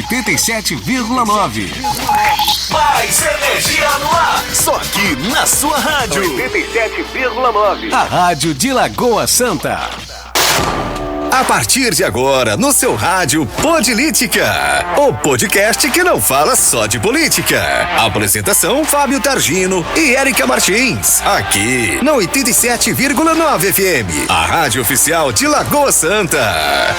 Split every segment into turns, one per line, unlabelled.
87,9.
Mais energia no ar. Só aqui na sua rádio.
87,9. A rádio de Lagoa Santa.
A partir de agora, no seu rádio Podlítica, o podcast que não fala só de política. Apresentação: Fábio Targino e Érica Martins. Aqui, no 87,9 FM, a rádio oficial de Lagoa Santa.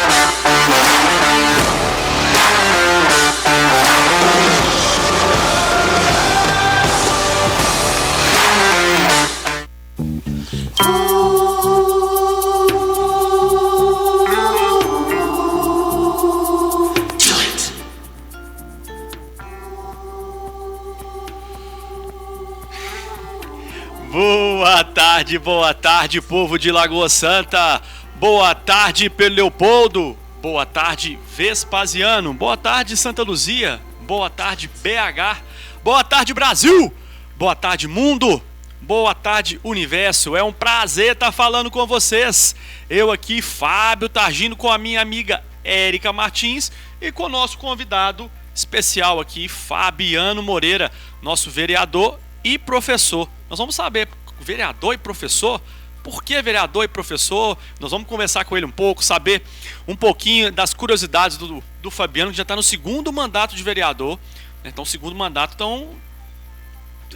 Boa tarde, povo de Lagoa Santa. Boa tarde, Pedro Leopoldo. Boa tarde, Vespasiano. Boa tarde, Santa Luzia. Boa tarde, BH. Boa tarde, Brasil. Boa tarde, mundo. Boa tarde, universo. É um prazer estar falando com vocês. Eu aqui, Fábio Targino, com a minha amiga Érica Martins e com o nosso convidado especial aqui, Fabiano Moreira, nosso vereador e professor. Nós vamos saber, vereador e professor, por que vereador e professor? Nós vamos conversar com ele um pouco, saber um pouquinho das curiosidades do Fabiano, que já está no segundo mandato de vereador, né? Então, segundo mandato, então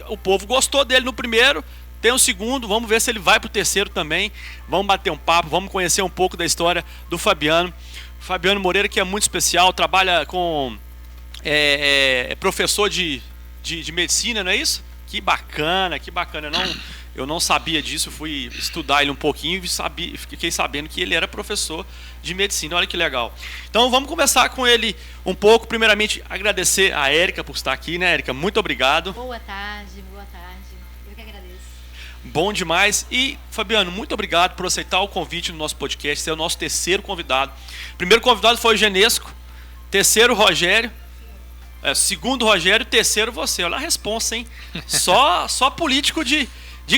o povo gostou dele no primeiro, tem o segundo, vamos ver se ele vai para o terceiro também. Vamos bater um papo, vamos conhecer um pouco da história do Fabiano. Fabiano Moreira, que é muito especial, trabalha com professor de medicina, não é isso? Que bacana, que bacana. Eu não sabia disso, fui estudar ele um pouquinho e fiquei sabendo que ele era professor de medicina. Olha que legal. Então vamos conversar com ele um pouco. Primeiramente, agradecer a Érica por estar aqui, né, Érica? Muito obrigado.
Boa tarde, boa tarde. Eu que agradeço.
Bom demais. E, Fabiano, muito obrigado por aceitar o convite no nosso podcast. Você é o nosso terceiro convidado. Primeiro convidado foi o Genesco, terceiro Rogério. Segundo Rogério, terceiro você. Olha a responsa, hein? Só político de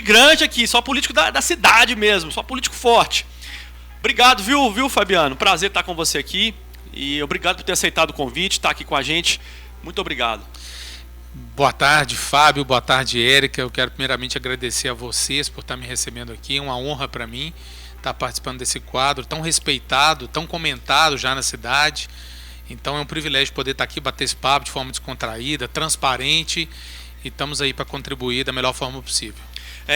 grande aqui, só político da cidade mesmo, só político forte. Obrigado, viu, Fabiano? Prazer estar com você aqui. E obrigado por ter aceitado o convite, estar aqui com a gente. Muito obrigado.
Boa tarde, Fábio. Boa tarde, Érica. Eu quero primeiramente agradecer a vocês por estar me recebendo aqui. É uma honra para mim estar participando desse quadro tão respeitado, tão comentado já na cidade. Então é um privilégio poder estar aqui, bater esse papo de forma descontraída, transparente, e estamos aí para contribuir da melhor forma possível.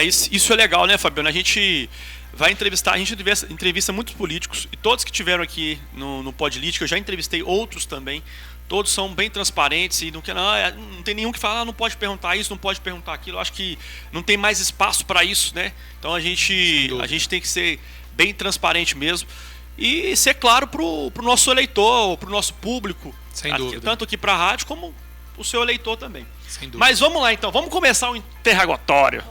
Isso é legal, né, Fabiano? A gente vai entrevistar, a gente entrevista muitos políticos, e todos que tiveram aqui no Podlítica, eu já entrevistei outros também, todos são bem transparentes e não tem nenhum que fala, não pode perguntar isso, não pode perguntar aquilo. Eu acho que não tem mais espaço para isso, né? Então a gente tem que ser bem transparente mesmo. E ser claro para o nosso eleitor, para o nosso público,
sem dúvida,
tanto aqui para a rádio como o seu eleitor também.
Sem dúvida.
Mas vamos lá então, vamos começar o interrogatório.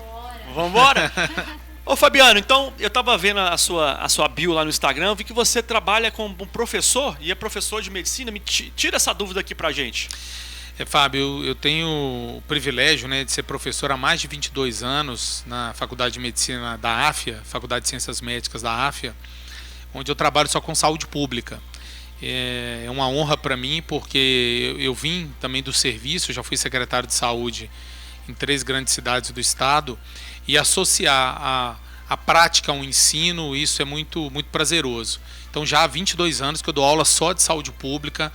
Vamos embora? Ô Fabiano, então eu estava vendo a sua bio lá no Instagram, vi que você trabalha como um professor e é professor de medicina. Me tira essa dúvida aqui para a gente.
Fábio, eu tenho o privilégio, né, de ser professor há mais de 22 anos na Faculdade de Medicina da AFIA, Faculdade de Ciências Médicas da AFIA, onde eu trabalho só com saúde pública. É uma honra para mim, porque eu vim também do serviço, já fui secretário de saúde em 3 grandes cidades do estado, e associar a prática ao ensino, isso é muito, muito prazeroso. Então já há 22 anos que eu dou aula só de saúde pública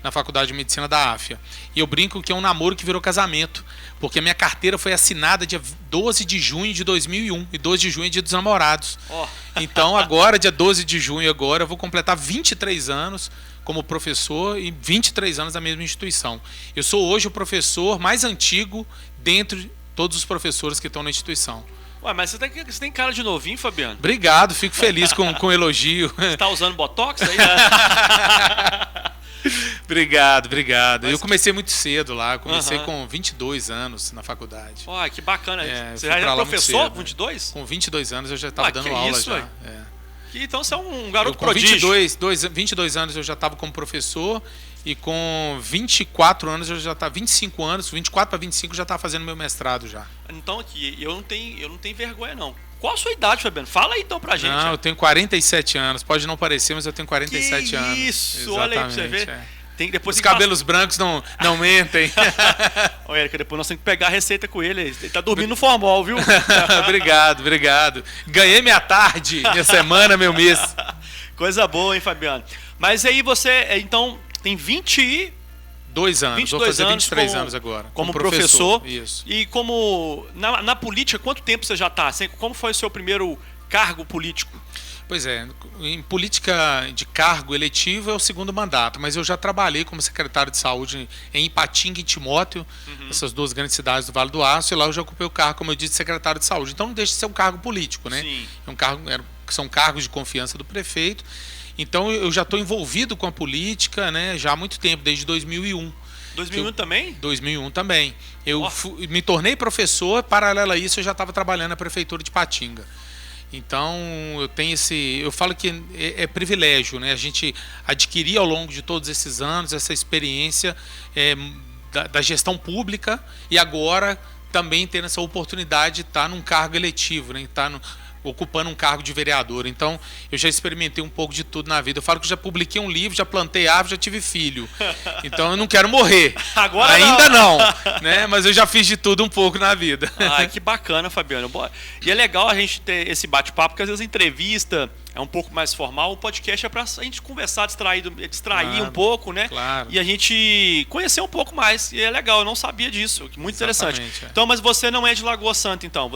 na Faculdade de Medicina da AFIA. E eu brinco que é um namoro que virou casamento, porque a minha carteira foi assinada dia 12 de junho de 2001, e 12 de junho é dia dos namorados. Oh. Então agora, dia 12 de junho, eu vou completar 23 anos como professor e 23 anos na mesma instituição. Eu sou hoje o professor mais antigo dentre todos os professores que estão na instituição.
Ué, mas você tem cara de novinho, Fabiano?
Obrigado, fico feliz com o elogio.
Você está usando Botox aí?
Obrigado. Eu comecei muito cedo lá, comecei com 22 anos na faculdade.
Olha, que bacana. Você já era professor com 22?
Com 22 anos eu já estava dando aula
isso,
já.
Então você é um garoto
com
prodígio.
22 anos eu já estava como professor, e com 24 anos eu já estava, 25 anos, 24 para 25 eu já estava fazendo meu mestrado já.
Então aqui, eu não tenho vergonha não. Qual a sua idade, Fabiano? Fala aí então pra gente.
Não, eu tenho 47 anos, pode não parecer, mas eu tenho 47 anos.
Isso, exatamente, olha aí pra você ver. depois
Os cabelos brancos não mentem.
Ô, Érica, depois nós temos que pegar a receita com ele. Ele tá dormindo no formol, viu?
Obrigado. Ganhei minha tarde, minha semana, meu mês.
Coisa boa, hein, Fabiano? Mas aí você, então, tem
2 anos, vou fazer 23 anos agora.
Como professor.
Isso.
E como, na política, quanto tempo você já está? Como foi o seu primeiro cargo político?
Pois é, em política de cargo eletivo é o 2º mandato, mas eu já trabalhei como secretário de saúde em Ipatinga e Timóteo, essas 2 grandes cidades do Vale do Aço, e lá eu já ocupei o cargo, como eu disse, de secretário de saúde. Então não deixa de ser um cargo político, né?
Sim.
É um cargo, são cargos de confiança do prefeito. Então eu já estou envolvido com a política, né, já há muito tempo, desde 2001.
2001 também?
2001 também. Eu me tornei professor, paralelo a isso eu já estava trabalhando na prefeitura de Ipatinga. Então eu tenho eu falo que é privilégio, né? A gente adquirir ao longo de todos esses anos essa experiência da gestão pública e agora também ter essa oportunidade de estar num cargo eletivo, né? Ocupando um cargo de vereador. Então, eu já experimentei um pouco de tudo na vida. Eu falo que já publiquei um livro, já plantei árvore, já tive filho. Então, eu não quero morrer.
Agora
ainda não, né? Mas eu já fiz de tudo um pouco na vida.
Ai, que bacana, Fabiano. E é legal a gente ter esse bate-papo, porque às vezes a entrevista é um pouco mais formal, o podcast é pra a gente conversar, distrair um pouco, né?
Claro.
E a gente conhecer um pouco mais. E é legal, eu não sabia disso. Muito interessante. Então, mas você não é de Lagoa Santa, então?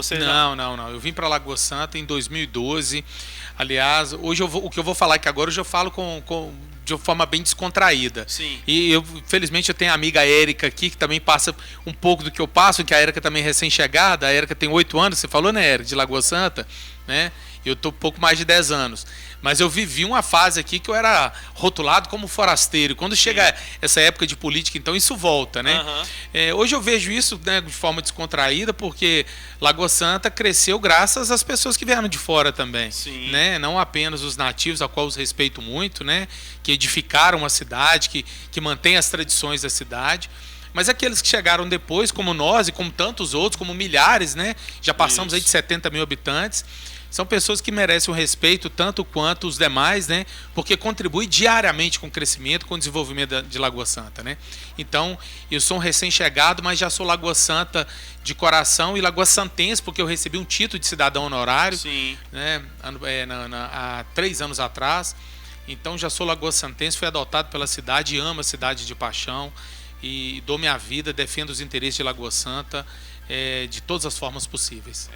Não. Eu vim para Lagoa Santa em 2012. Aliás, hoje o que eu vou falar aqui agora, hoje eu falo de uma forma bem descontraída.
Sim.
E felizmente eu tenho a amiga Érica aqui, que também passa um pouco do que eu passo, que a Érica também é recém-chegada. A Érica tem 8 anos, você falou, né, Érica, de Lagoa Santa, né? Eu estou um pouco mais de 10 anos. Mas eu vivi uma fase aqui que eu era rotulado como forasteiro. Quando chega essa época de política, então isso volta, né? Hoje eu vejo isso, né, de forma descontraída, porque Lagoa Santa cresceu graças às pessoas que vieram de fora também.
Sim.
Né? Não apenas os nativos, a qual os respeito muito, né? Que edificaram a cidade, que mantém as tradições da cidade. Mas aqueles que chegaram depois, como nós e como tantos outros, como milhares, né? Já passamos aí de 70 mil habitantes. São pessoas que merecem um respeito tanto quanto os demais, né? Porque contribuem diariamente com o crescimento, com o desenvolvimento de Lagoa Santa, né? Então, eu sou um recém-chegado, mas já sou Lagoa Santa de coração e Lagoa Santense, porque eu recebi um título de cidadão honorário, né? Há 3 anos atrás. Então, já sou Lagoa Santense, fui adotado pela cidade, amo a cidade de paixão e dou minha vida, defendo os interesses de Lagoa Santa de todas as formas possíveis.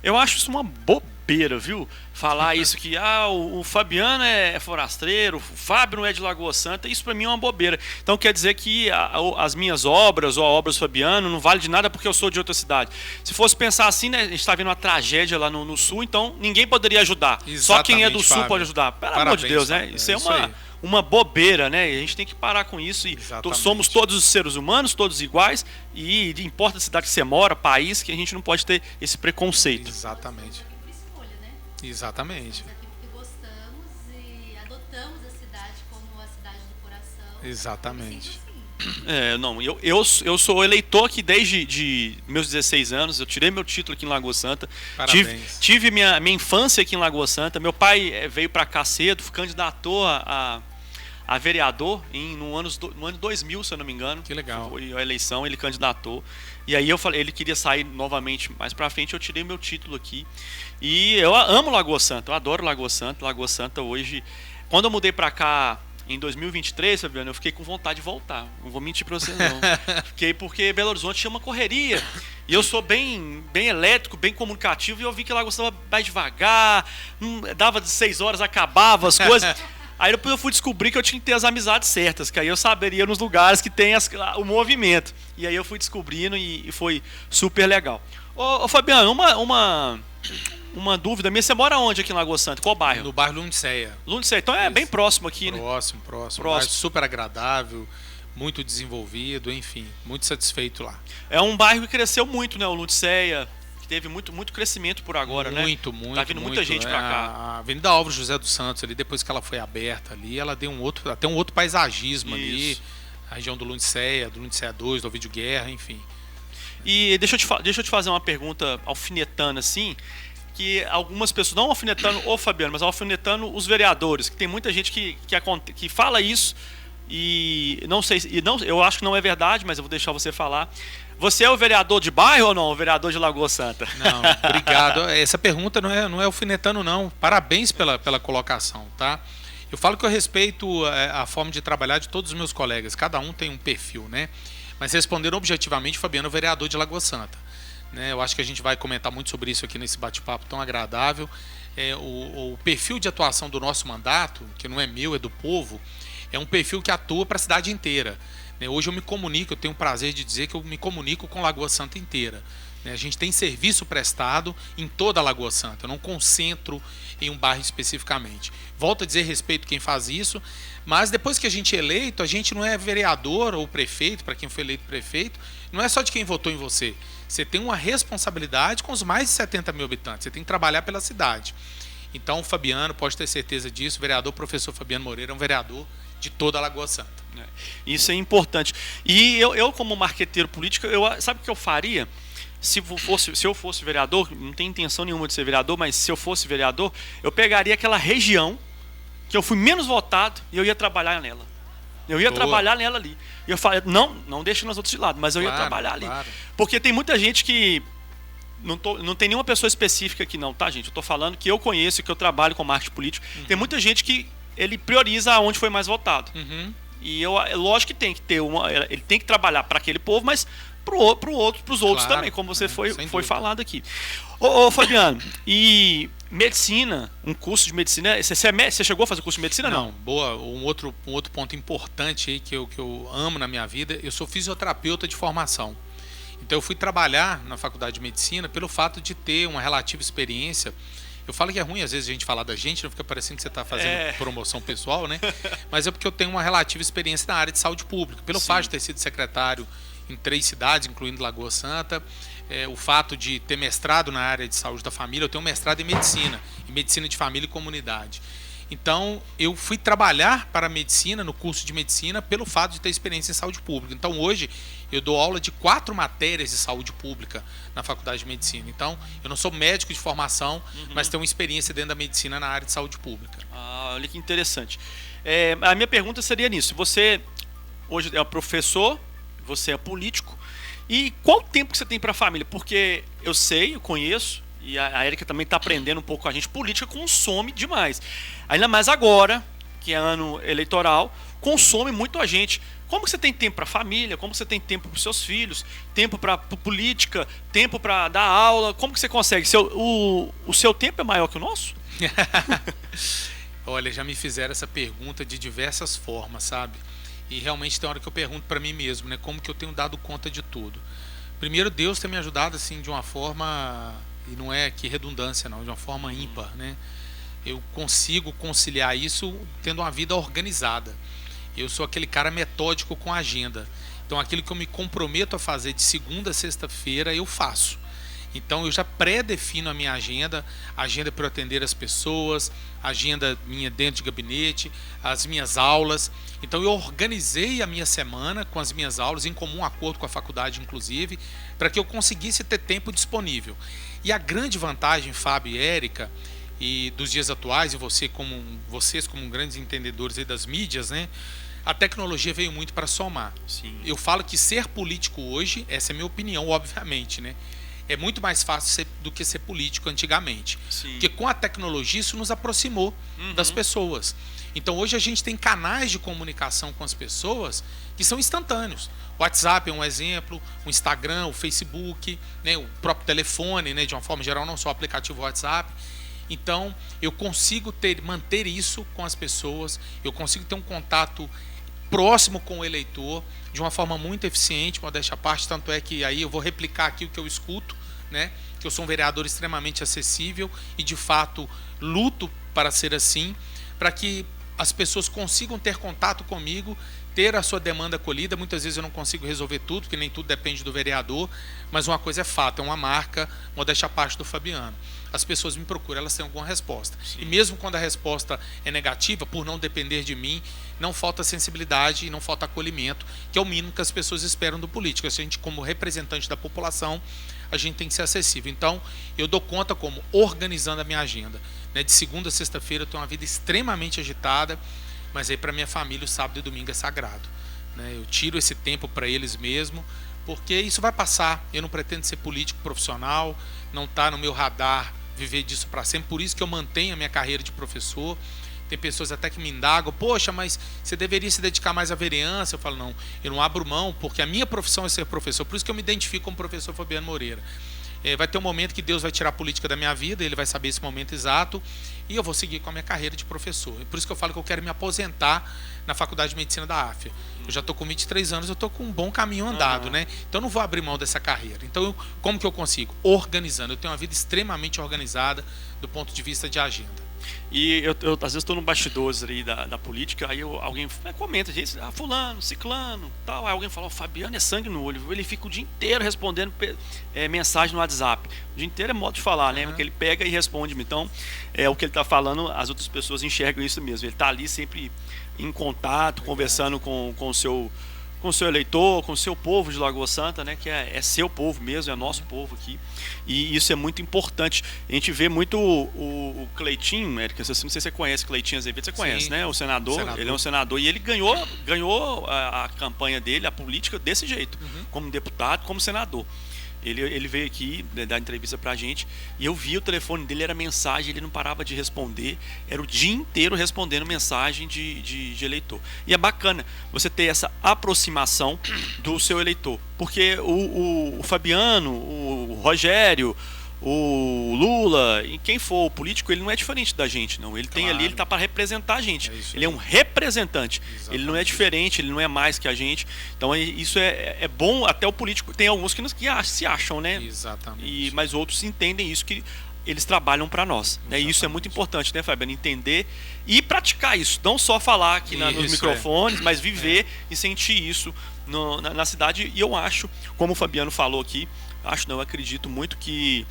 Eu acho isso uma bobeira, viu? Falar isso que o Fabiano é forasteiro, o Fábio não é de Lagoa Santa, isso para mim é uma bobeira. Então quer dizer que as minhas obras ou a obra do Fabiano não vale de nada porque eu sou de outra cidade. Se fosse pensar assim, né, a gente está vendo uma tragédia lá no sul, então ninguém poderia ajudar.
Exatamente,
só quem é do sul
Fábio.
pode ajudar. Pelo
Parabéns,
amor de Deus, né?
Fábio.
Isso é
isso aí.
uma bobeira, né? E a gente tem que parar com isso. E somos todos os seres humanos, todos iguais, e importa a cidade que você mora, país, que a gente não pode ter esse preconceito.
Exatamente.
Escolha, né?
Exatamente.
Aqui porque gostamos e adotamos a cidade como a cidade do coração.
Exatamente.
Não, eu sou eleitor aqui desde meus 16 anos, eu tirei meu título aqui em Lagoa Santa.
Parabéns.
Tive minha infância aqui em Lagoa Santa. Meu pai veio para cá cedo, candidatou a vereador no ano 2000, se eu não me engano.
Que legal.
Foi a eleição, ele candidatou. E aí eu falei, ele queria sair novamente mais para frente, eu tirei meu título aqui. E eu amo Lagoa Santa, eu adoro Lagoa Santa. Lagoa Santa hoje, quando eu mudei para cá em 2023, Fabiano, eu fiquei com vontade de voltar. Não vou mentir pra você, não. Fiquei porque Belo Horizonte chama correria. E eu sou bem elétrico, bem comunicativo, e eu vi que Lagoa estava mais devagar, dava de 6 horas, acabava as coisas. Aí depois eu fui descobrir que eu tinha que ter as amizades certas, que aí eu saberia nos lugares que tem o movimento. E aí eu fui descobrindo e foi super legal. Ô Fabiano, uma dúvida minha, você mora onde aqui em Lagoa Santa? Qual bairro?
No bairro Lundiceia.
Lundiceia, então é bem próximo aqui, né?
Próximo. Um bairro super agradável, muito desenvolvido, enfim, muito satisfeito lá.
É um bairro que cresceu muito, né? O Lundiceia, que teve muito crescimento por agora, né?
Muito.
Tá vindo muita gente pra cá.
A Avenida Álvaro José dos Santos, ali, depois que ela foi aberta ali, ela deu até um outro paisagismo ali. A região do Lundiceia 2, do Ovidio Guerra, enfim.
E deixa eu te fazer uma pergunta alfinetando assim, que algumas pessoas, não alfinetando o Fabiano, mas alfinetando os vereadores, que tem muita gente que fala isso, E não sei, eu acho que não é verdade, mas eu vou deixar você falar. Você é o vereador de bairro ou não? O vereador de Lagoa Santa?
Não, obrigado. Essa pergunta não é alfinetando, não. Parabéns pela colocação, tá? Eu falo que eu respeito a forma de trabalhar de todos os meus colegas. Cada um tem um perfil, né? Mas respondendo objetivamente, o Fabiano é o vereador de Lagoa Santa. Né? Eu acho que a gente vai comentar muito sobre isso aqui nesse bate-papo tão agradável. O perfil de atuação do nosso mandato, que não é meu, é do povo, é um perfil que atua para a cidade inteira. Hoje eu me comunico, eu tenho o prazer de dizer que eu me comunico com Lagoa Santa inteira. A gente tem serviço prestado em toda a Lagoa Santa, eu não concentro em um bairro especificamente. Volto a dizer, respeito quem faz isso, mas depois que a gente é eleito, a gente não é vereador ou prefeito, para quem foi eleito prefeito, não é só de quem votou em você. Você tem uma responsabilidade com os mais de 70 mil habitantes, você tem que trabalhar pela cidade. Então o Fabiano, pode ter certeza disso, o vereador professor Fabiano Moreira é um vereador de toda a Lagoa Santa.
Isso é importante. E eu como marqueteiro político, sabe o que eu faria? Se eu fosse vereador, não tenho intenção nenhuma de ser vereador, mas se eu fosse vereador, eu pegaria aquela região que eu fui menos votado e eu ia trabalhar nela. Eu ia trabalhar nela ali. Eu falei, não deixa os outros de lado, mas eu ia trabalhar ali. Claro. Porque tem muita gente que... Não tem nenhuma pessoa específica aqui não, tá, gente? Eu tô falando que eu conheço, que eu trabalho com marketing político. Tem muita gente que ele prioriza onde foi mais votado. E lógico que tem que ter ele tem que trabalhar para aquele povo, mas para os outros também, como você foi falado aqui. Ô Fabiano, e medicina, um curso de medicina, você chegou a fazer curso de medicina? Não,
boa. Um outro ponto importante aí que eu amo na minha vida, eu sou fisioterapeuta de formação. Então eu fui trabalhar na faculdade de medicina pelo fato de ter uma relativa experiência. Eu falo que é ruim às vezes a gente falar da gente, não fica parecendo que você está fazendo promoção pessoal, né? Mas é porque eu tenho uma relativa experiência na área de saúde pública. Pelo fato de ter sido secretário em 3 cidades, incluindo Lagoa Santa, o fato de ter mestrado na área de saúde da família, eu tenho um mestrado em medicina de família e comunidade. Então, eu fui trabalhar para a medicina, no curso de medicina, pelo fato de ter experiência em saúde pública. Então, hoje, eu dou aula de 4 matérias de saúde pública na faculdade de medicina. Então, eu não sou médico de formação, mas tenho uma experiência dentro da medicina na área de saúde pública.
Olha que interessante. A minha pergunta seria nisso. Você hoje é professor, você é político, e qual tempo que você tem para a família? Porque eu conheço, e a Érica também está aprendendo um pouco com a gente, política consome demais. Ainda mais agora, que é ano eleitoral, consome muito a gente. Como que você tem tempo para a família? Como que você tem tempo para os seus filhos? Tempo para política? Tempo para dar aula? Como que você consegue? O seu tempo é maior que o nosso?
Olha, já me fizeram essa pergunta de diversas formas, sabe? E realmente tem hora que eu pergunto para mim mesmo, né? Como que eu tenho dado conta de tudo? Primeiro, Deus tem me ajudado assim de uma forma... E não é que redundância não, de uma forma ímpar, né? Eu consigo conciliar isso tendo uma vida organizada. Eu sou aquele cara metódico com a agenda. Então aquilo que eu me comprometo a fazer de segunda a sexta-feira, eu faço. Então eu já pré-defino a minha agenda para eu atender as pessoas, agenda minha dentro de gabinete, as minhas aulas. Então eu organizei a minha semana com as minhas aulas, em comum acordo com a faculdade inclusive, para que eu conseguisse ter tempo disponível. E a grande vantagem, Fábio e Érica, e dos dias atuais, e vocês como grandes entendedores aí das mídias, né? A tecnologia veio muito para somar.
Sim.
Eu falo que ser político hoje, essa é a minha opinião, obviamente, né? É muito mais fácil do que ser político antigamente.
Sim.
Porque com a tecnologia isso nos aproximou das pessoas. Então hoje a gente tem canais de comunicação com as pessoas que são instantâneos. O WhatsApp é um exemplo, o Instagram, o Facebook, né, o próprio telefone, né, de uma forma geral, não só o aplicativo WhatsApp. Então eu consigo manter isso com as pessoas, eu consigo ter um contato próximo com o eleitor de uma forma muito eficiente, modéstia à parte, tanto é que aí eu vou replicar aqui o que eu escuto, né, que eu sou um vereador extremamente acessível e de fato luto para ser assim, para que as pessoas consigam ter contato comigo, ter a sua demanda acolhida. Muitas vezes eu não consigo resolver tudo, porque nem tudo depende do vereador, mas uma coisa é fato, é uma marca, modéstia à parte do Fabiano. As pessoas me procuram, elas têm alguma resposta. Sim. E mesmo quando a resposta é negativa, por não depender de mim, não falta sensibilidade e não falta acolhimento, que é o mínimo que as pessoas esperam do político. A gente, como representante da população, a gente tem que ser acessível. Então, eu dou conta como organizando a minha agenda. De segunda a sexta-feira eu tenho uma vida extremamente agitada, Mas aí para minha família o sábado e domingo é sagrado, né? Eu tiro esse tempo para eles mesmo, porque isso vai passar. Eu não pretendo ser político profissional, não está no meu radar viver disso para sempre. Por isso que eu mantenho a minha carreira de professor. Tem pessoas até que me indagam: poxa, mas você deveria se dedicar mais à vereança. Eu falo: não, eu não abro mão, porque a minha profissão é ser professor. Por isso que eu me identifico como professor Fabiano Moreira. Vai ter um momento que Deus vai tirar a política da minha vida, Ele vai saber esse momento exato, e eu vou seguir com a minha carreira de professor. Por isso que eu falo que eu quero me aposentar na Faculdade de Medicina da AFIA. Eu já estou com 23 anos, eu estou com um bom caminho andado, né? Então eu não vou abrir mão dessa carreira. Então como que eu consigo? Organizando. Eu tenho uma vida extremamente organizada do ponto de vista de agenda.
E eu às vezes estou no bastidores ali da política, aí alguém comenta, gente, fulano, ciclano, tal. Aí alguém fala: o Fabiano é sangue no olho, ele fica o dia inteiro respondendo mensagem no WhatsApp. O dia inteiro é modo de falar, né? Porque ele pega e responde-me. Então, o que ele está falando, as outras pessoas enxergam isso mesmo. Ele está ali sempre em contato, conversando com o seu eleitor, com o seu povo de Lagoa Santa, né, que é seu povo mesmo, é nosso povo aqui, e isso é muito importante. A gente vê muito o Cleitinho, Érica, não sei se você conhece Cleitinho Azevedo, você conhece,
Sim,
né, o senador, ele é um senador, e ele ganhou a campanha dele, a política, desse jeito, como deputado, como senador. Ele veio aqui dar entrevista pra gente, e eu vi o telefone dele, era mensagem, ele não parava de responder, era o dia inteiro respondendo mensagem de eleitor. E é bacana você ter essa aproximação do seu eleitor, porque o Fabiano, o Rogério, o Lula, e quem for o político, ele não é diferente da gente, não. Ele tem ali, ele está para representar a gente. Ele é um representante. Exatamente. Ele não é diferente, ele não é mais que a gente. Então isso é bom. Até o político, tem alguns que se acham, né?
Exatamente.
Mas outros entendem isso, que eles trabalham para nós, né? E isso é muito importante, né, Fabiano? Entender e praticar isso. Não só falar aqui nos microfones, mas viver e sentir isso na cidade. E eu acho, como o Fabiano falou aqui, eu acredito muito que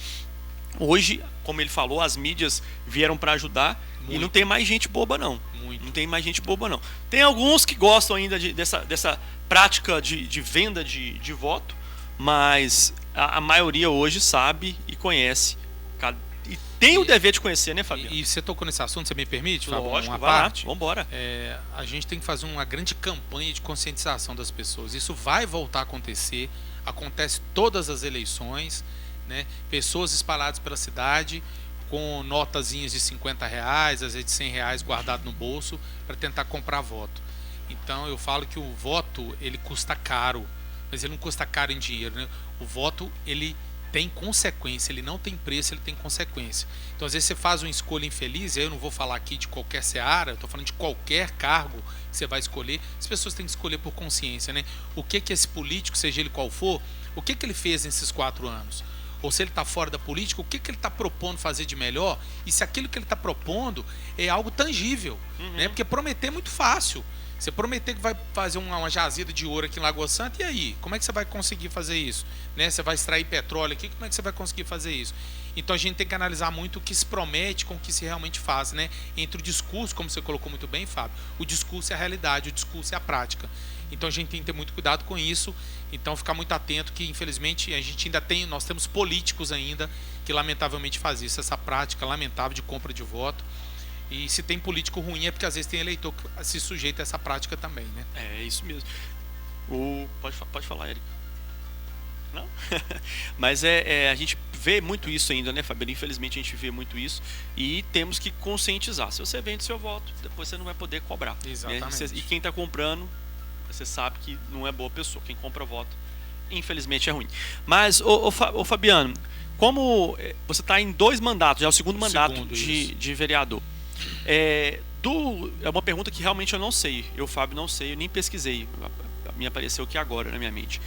hoje, como ele falou, as mídias vieram para ajudar. Muito. E não tem mais gente boba, não. Não tem mais gente boba, não. Tem alguns que gostam ainda dessa prática de venda de voto, mas a maioria hoje sabe e conhece. E tem o dever de conhecer, né, Fabiano?
E você tocou nesse assunto, você me permite?
Lógico,
uma
vai
parte?
lá, vamos embora.
A gente tem que fazer uma grande campanha de conscientização das pessoas. Isso vai voltar a acontecer. Acontece todas as eleições, né? Pessoas espalhadas pela cidade com notazinhas de R$50, às vezes de R$100 guardado no bolso para tentar comprar voto. Então eu falo que o voto, ele custa caro, mas ele não custa caro em dinheiro, né? O voto, ele tem consequência, ele não tem preço, ele tem consequência. Então às vezes você faz uma escolha infeliz, e aí eu não vou falar aqui de qualquer seara, eu estou falando de qualquer cargo que você vai escolher. As pessoas têm que escolher por consciência, né? O que esse político, seja ele qual for, o que ele fez nesses 4 anos? Ou se ele está fora da política, o que ele está propondo fazer de melhor, e se aquilo que ele está propondo é algo tangível, né? Porque prometer é muito fácil. Você prometer que vai fazer uma jazida de ouro aqui em Lagoa Santa, e aí? Como é que você vai conseguir fazer isso? Né? Você vai extrair petróleo aqui, como é que você vai conseguir fazer isso? Então a gente tem que analisar muito o que se promete com o que se realmente faz, né? Entre o discurso, como você colocou muito bem, Fábio, o discurso é a realidade, o discurso é a prática. Então a gente tem que ter muito cuidado com isso, então ficar muito atento que, infelizmente, nós temos políticos ainda que lamentavelmente fazem isso, essa prática lamentável de compra de voto. E se tem político ruim é porque às vezes tem eleitor que se sujeita a essa prática também, né?
É isso mesmo. Pode falar, Érica. Não? Mas a gente vê muito isso ainda, né, Fabiano? Infelizmente a gente vê muito isso e temos que conscientizar. Se você vende seu voto, depois você não vai poder cobrar.
Exatamente.
Né? E quem está comprando, você sabe que não é boa pessoa. Quem compra voto, infelizmente, é ruim. Mas, ô Fabiano, como você está em 2 mandatos, já é o segundo mandato de vereador. É uma pergunta que realmente eu não sei. Eu, Fábio, não sei, eu nem pesquisei. Me apareceu aqui agora na minha mente.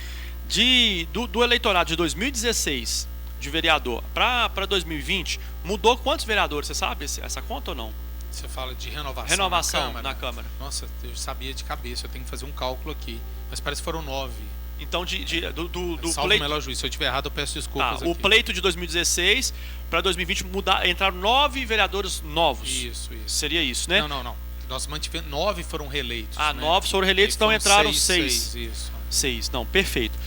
Do eleitorado de 2016 de vereador para 2020, mudou quantos vereadores? Você sabe essa conta ou não?
Você fala de renovação
na Câmara.
Nossa, eu sabia de cabeça, eu tenho que fazer um cálculo aqui. Mas parece que foram 9.
Então, do
salvo
pleito...
melhor juiz. Se eu estiver errado, eu peço desculpas.
O pleito de 2016 para 2020 entraram 9 vereadores novos.
Isso.
Seria isso, né?
Não. Nós mantivemos 9 foram reeleitos.
Ah,
né?
9 foram reeleitos, então entraram 6.
Isso.
6, não, perfeito.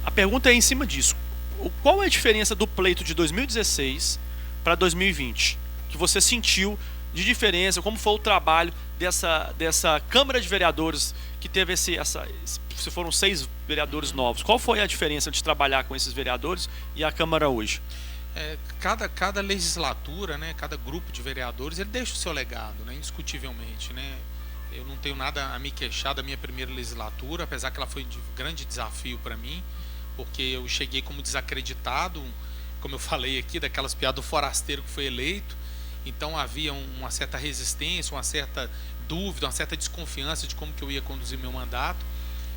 A pergunta é em cima disso. Qual é a diferença do pleito de 2016 para 2020? Que você sentiu de diferença, como foi o trabalho dessa Câmara de Vereadores que teve se foram 6 vereadores novos. Qual foi a diferença de trabalhar com esses vereadores e a Câmara hoje?
Cada legislatura, né, cada grupo de vereadores, ele deixa o seu legado, né, indiscutivelmente, né. Eu não tenho nada a me queixar da minha primeira legislatura, apesar que ela foi de grande desafio para mim, porque eu cheguei como desacreditado, como eu falei aqui, daquelas piadas do forasteiro que foi eleito. Então havia uma certa resistência, uma certa dúvida, uma certa desconfiança de como que eu ia conduzir meu mandato.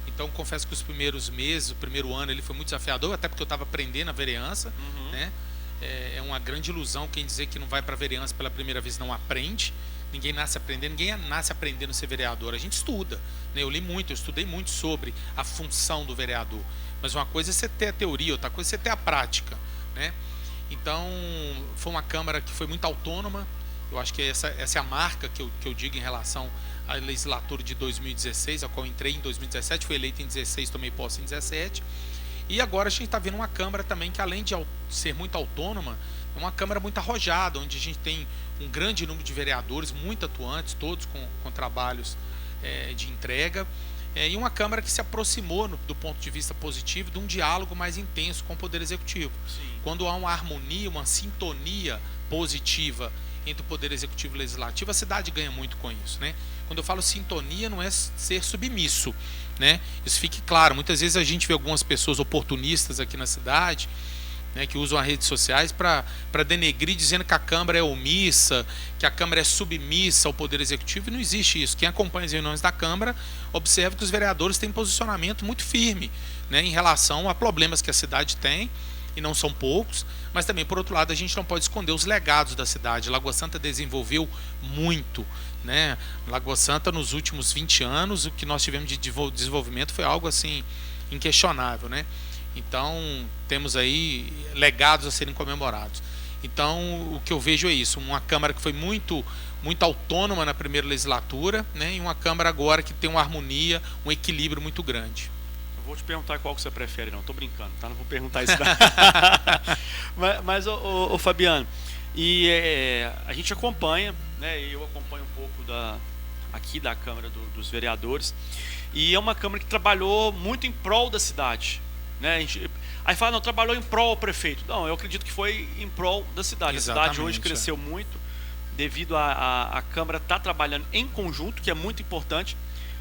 Então confesso que os primeiros meses, o primeiro ano, ele foi muito desafiador, até porque eu estava aprendendo a vereança, né? É uma grande ilusão quem dizer que não vai para a vereança pela primeira vez não aprende. Ninguém nasce aprendendo a ser vereador. A gente estuda, né? Eu estudei muito sobre a função do vereador. Mas uma coisa é você ter a teoria, outra coisa é você ter a prática, né? Então, foi uma Câmara que foi muito autônoma. Eu acho que essa é a marca que eu digo em relação à legislatura de 2016, a qual eu entrei em 2017, fui eleito em 2016, tomei posse em 2017. E agora a gente está vendo uma Câmara também que, além de ser muito autônoma, é uma Câmara muito arrojada, onde a gente tem um grande número de vereadores, muito atuantes, todos com trabalhos de entrega. E uma Câmara que se aproximou, do ponto de vista positivo, de um diálogo mais intenso com o Poder Executivo. Sim. Quando há uma harmonia, uma sintonia positiva entre o Poder Executivo e o Legislativo, a cidade ganha muito com isso, né? Quando eu falo sintonia, não é ser submisso, né? Isso fique claro. Muitas vezes a gente vê algumas pessoas oportunistas aqui na cidade, né, que usam as redes sociais para denegrir, dizendo que a Câmara é omissa, que a Câmara é submissa ao Poder Executivo, e não existe isso. Quem acompanha as reuniões da Câmara observa que os vereadores têm posicionamento muito firme, né, em relação a problemas que a cidade tem, e não são poucos, mas também, por outro lado, a gente não pode esconder os legados da cidade. Lagoa Santa desenvolveu muito, né? Lagoa Santa, nos últimos 20 anos, o que nós tivemos de desenvolvimento foi algo assim inquestionável, né? Então, temos aí legados a serem comemorados. Então, o que eu vejo é isso, uma Câmara que foi muito autônoma na primeira legislatura, né, e uma Câmara agora que tem uma harmonia, um equilíbrio muito grande.
Eu vou te perguntar qual que você prefere, não, tô brincando, tá? Não vou perguntar isso. mas ô, Fabiano, a gente acompanha, né, eu acompanho um pouco aqui da Câmara dos Vereadores, e é uma Câmara que trabalhou muito em prol da cidade. Né? Aí fala, não, trabalhou em prol ao prefeito. Não, eu acredito que foi em prol da cidade. Exatamente, a cidade hoje cresceu muito devido a Câmara estar trabalhando em conjunto, que é muito importante.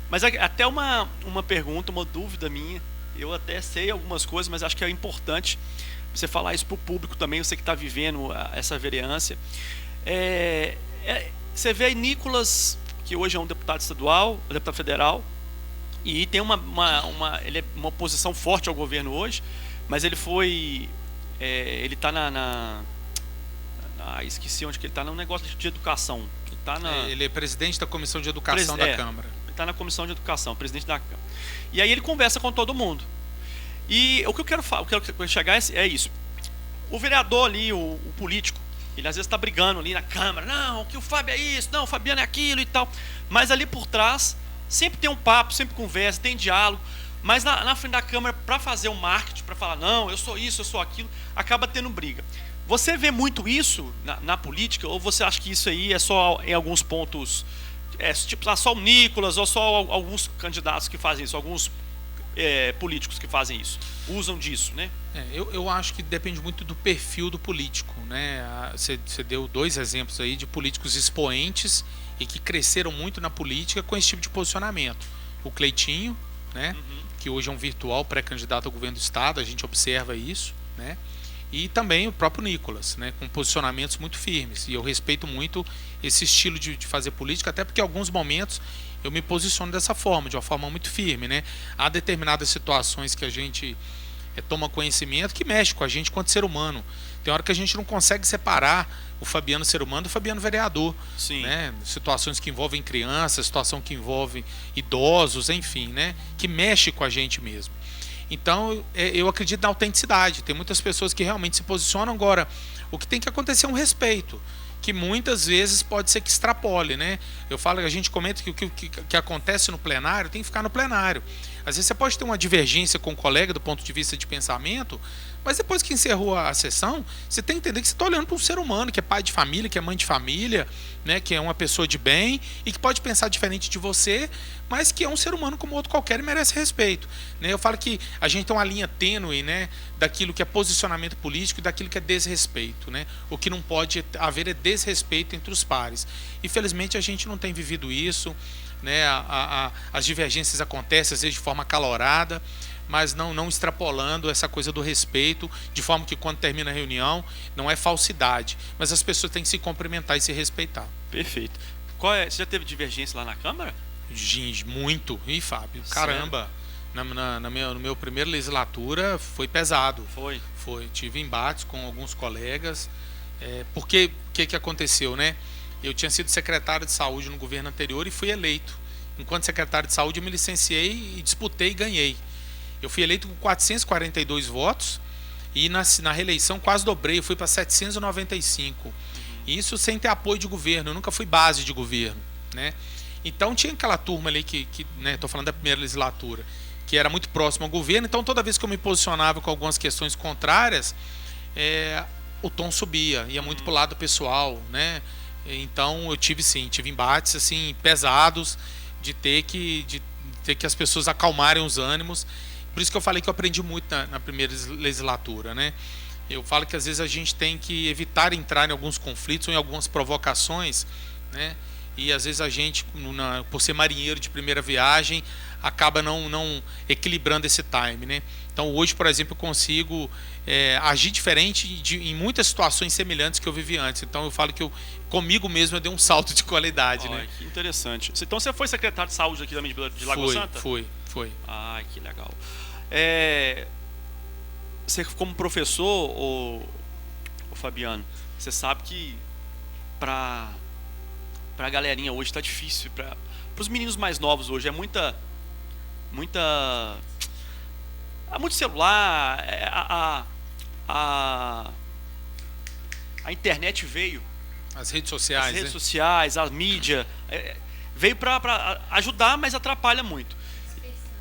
Mas até uma pergunta, uma dúvida minha, eu até sei algumas coisas, mas acho que é importante você falar isso para o público também, você que está vivendo essa vereança. Você vê aí Nicolas, que hoje é um deputado estadual, um deputado federal, e tem ele é uma oposição forte ao governo hoje, mas ele ele está esqueci onde que ele está, num negócio de educação.
Ele é presidente da Comissão de Educação da Câmara.
Ele está na Comissão de Educação, presidente da Câmara. E aí ele conversa com todo mundo. E o que eu quero falar, o que eu quero chegar é isso. O vereador ali, o político, ele às vezes está brigando ali na Câmara, não, que o Fábio é isso, não, o Fabiano é aquilo e tal. Mas ali por trás sempre tem um papo, sempre conversa, tem diálogo, mas na frente da Câmara, para fazer o marketing, para falar, não, eu sou isso, eu sou aquilo, acaba tendo briga. Você vê muito isso na política, ou você acha que isso aí é só em alguns pontos, tipo só o Nicolas, ou só alguns candidatos que fazem isso, alguns políticos que fazem isso, usam disso, né?
Eu acho que depende muito do perfil do político, né? Você deu 2 exemplos aí de políticos expoentes e que cresceram muito na política com esse tipo de posicionamento. O Cleitinho, né, que hoje é um virtual pré-candidato ao governo do estado, a gente observa isso, né, e também o próprio Nicolas, né, com posicionamentos muito firmes. E eu respeito muito esse estilo de fazer política, até porque em alguns momentos eu me posiciono dessa forma, de uma forma muito firme, né. Há determinadas situações que a gente toma conhecimento que mexe com a gente quanto ser humano. Tem hora que a gente não consegue separar o Fabiano ser humano do Fabiano vereador. Sim. Né? Situações que envolvem crianças, situação que envolve idosos, enfim, né? Que mexe com a gente mesmo. Então, eu acredito na autenticidade. Tem muitas pessoas que realmente se posicionam. Agora, o que tem que acontecer é um respeito, que muitas vezes pode ser que extrapole, né? Eu falo, a gente comenta que o que acontece no plenário tem que ficar no plenário. Às vezes você pode ter uma divergência com o colega do ponto de vista de pensamento, mas depois que encerrou a sessão, você tem que entender que você está olhando para um ser humano que é pai de família, que é mãe de família, né, que é uma pessoa de bem e que pode pensar diferente de você, mas que é um ser humano como outro qualquer e merece respeito, né? Eu falo que a gente tem uma linha tênue, né, daquilo que é posicionamento político e daquilo que é desrespeito, né? O que não pode haver é desrespeito entre os pares. Infelizmente a gente não tem vivido isso, né? As divergências acontecem às vezes de forma acalorada, mas não extrapolando essa coisa do respeito, de forma que quando termina a reunião, não é falsidade, mas as pessoas têm que se cumprimentar e se respeitar.
Perfeito. Você já teve divergência lá na Câmara?
Gente, muito. Ih, Fábio,
Sério?
caramba. Na meu primeira legislatura foi pesado.
Foi.
Tive embates com alguns colegas, porque o que aconteceu, né? Eu tinha sido secretário de saúde no governo anterior e fui eleito. Enquanto secretário de saúde, eu me licenciei e disputei e ganhei. Eu fui eleito com 442 votos e na reeleição quase dobrei, eu fui para 795. Isso sem ter apoio de governo, eu nunca fui base de governo, né? Então tinha aquela turma ali que né, estou falando da primeira legislatura, que era muito próximo ao governo, então toda vez que eu me posicionava com algumas questões contrárias, o tom subia, ia muito pro lado pessoal, né? Então eu tive embates assim pesados de ter que as pessoas acalmarem os ânimos. Por isso que eu falei que eu aprendi muito na primeira legislatura, né? Eu falo que às vezes a gente tem que evitar entrar em alguns conflitos ou em algumas provocações, né? E às vezes a gente, por ser marinheiro de primeira viagem, acaba não equilibrando esse time, né? Então hoje, por exemplo, eu consigo agir diferente em muitas situações semelhantes que eu vivi antes. Então eu falo que comigo mesmo eu dei um salto de qualidade, né?
Que interessante. Então você foi secretário de saúde aqui também de Lagoa Santa?
Foi.
Ai, que legal. Você como professor, ô Fabiano, você sabe que para a galerinha hoje está difícil, para os meninos mais novos hoje é muito celular, a internet veio,
as redes sociais,
a mídia veio para ajudar, mas atrapalha muito,